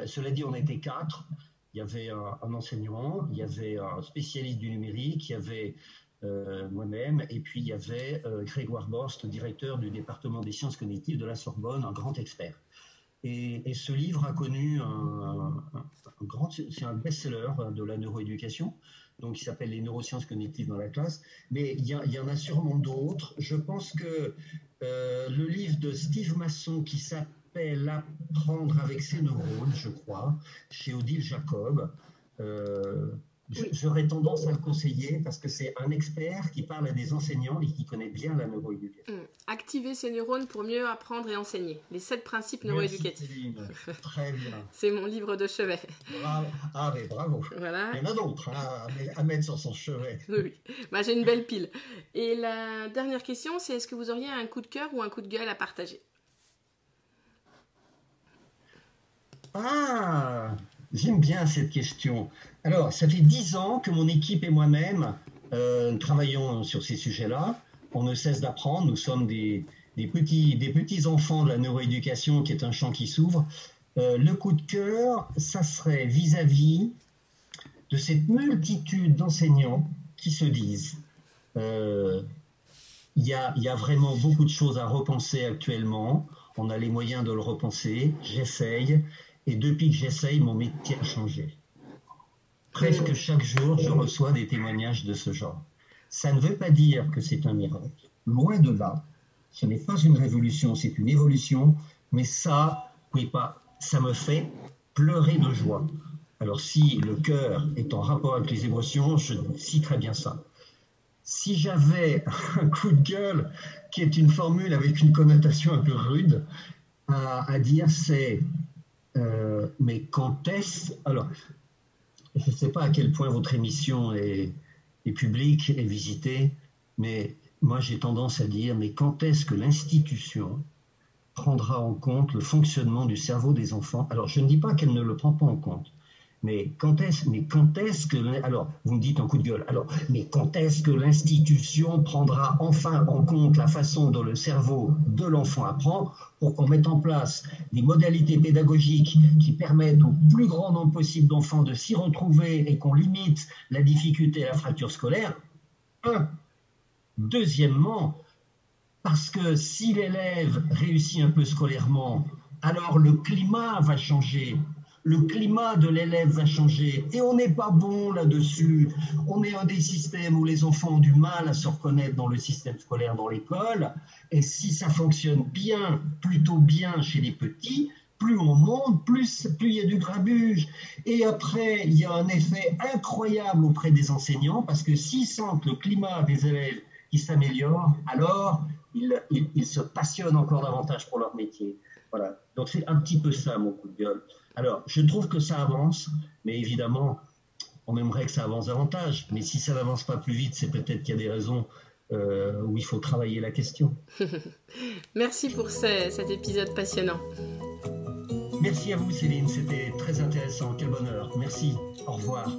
Cela dit, on était 4. Il y avait un enseignant, il y avait un spécialiste du numérique, il y avait moi-même, et puis il y avait Grégoire Borst, directeur du département des sciences cognitives de la Sorbonne, un grand expert. Et ce livre a connu c'est un best-seller de la neuroéducation, donc il s'appelle Les neurosciences cognitives dans la classe, mais il y en a sûrement d'autres. Je pense que le livre de Steve Masson qui s'appelle Apprendre avec ses neurones, je crois, chez Odile Jacob, j'aurais tendance à le conseiller parce que c'est un expert qui parle à des enseignants et qui connaît bien la neuroéducation. Activer ses neurones pour mieux apprendre et enseigner. Les 7 principes neuroéducatifs. Merci, très bien. C'est mon livre de chevet. Bravo. Ah, mais bravo. Voilà. Il y en a d'autres à mettre sur son chevet. Oui, bah, j'ai une belle pile. Et la dernière question, c'est est-ce que vous auriez un coup de cœur ou un coup de gueule à partager? Ah, j'aime bien cette question. Alors, ça fait 10 ans que mon équipe et moi-même travaillons sur ces sujets-là. On ne cesse d'apprendre. Nous sommes des petits enfants de la neuroéducation, qui est un champ qui s'ouvre. Le coup de cœur, ça serait vis-à-vis de cette multitude d'enseignants qui se disent il y a vraiment beaucoup de choses à repenser actuellement. On a les moyens de le repenser. J'essaye. Et depuis que j'essaye, mon métier a changé. Presque chaque jour, je reçois des témoignages de ce genre. Ça ne veut pas dire que c'est un miracle. Loin de là. Ce n'est pas une révolution, c'est une évolution. Mais ça me fait pleurer de joie. Alors si le cœur est en rapport avec les émotions, je citerai bien ça. Si j'avais un coup de gueule, qui est une formule avec une connotation un peu rude, à dire, c'est... mais quand est-ce... Alors, je ne sais pas à quel point votre émission est publique et visitée, mais moi j'ai tendance à dire, mais quand est-ce que l'institution prendra en compte le fonctionnement du cerveau des enfants? Alors, je ne dis pas qu'elle ne le prend pas en compte, mais quand est-ce que... Alors, vous me dites un coup de gueule. Alors, mais quand est-ce que l'institution prendra enfin en compte la façon dont le cerveau de l'enfant apprend pour qu'on mette en place des modalités pédagogiques qui permettent au plus grand nombre possible d'enfants de s'y retrouver et qu'on limite la difficulté et la fracture scolaire? Deuxièmement, parce que si l'élève réussit un peu scolairement, alors le climat va changer. Le climat de l'élève va changer. Et on n'est pas bon là-dessus. On est un des systèmes où les enfants ont du mal à se reconnaître dans le système scolaire, dans l'école. Et si ça fonctionne bien, plutôt bien chez les petits, plus on monte, plus il y a du grabuge. Et après, il y a un effet incroyable auprès des enseignants, parce que s'ils sentent le climat des élèves qui s'améliore, alors ils se passionnent encore davantage pour leur métier. Voilà. Donc c'est un petit peu ça mon coup de gueule. Alors, je trouve que ça avance, mais évidemment, on aimerait que ça avance davantage. Mais si ça n'avance pas plus vite, c'est peut-être qu'il y a des raisons où il faut travailler la question. Merci pour cet épisode passionnant. Merci à vous Céline, c'était très intéressant. Quel bonheur. Merci. Au revoir.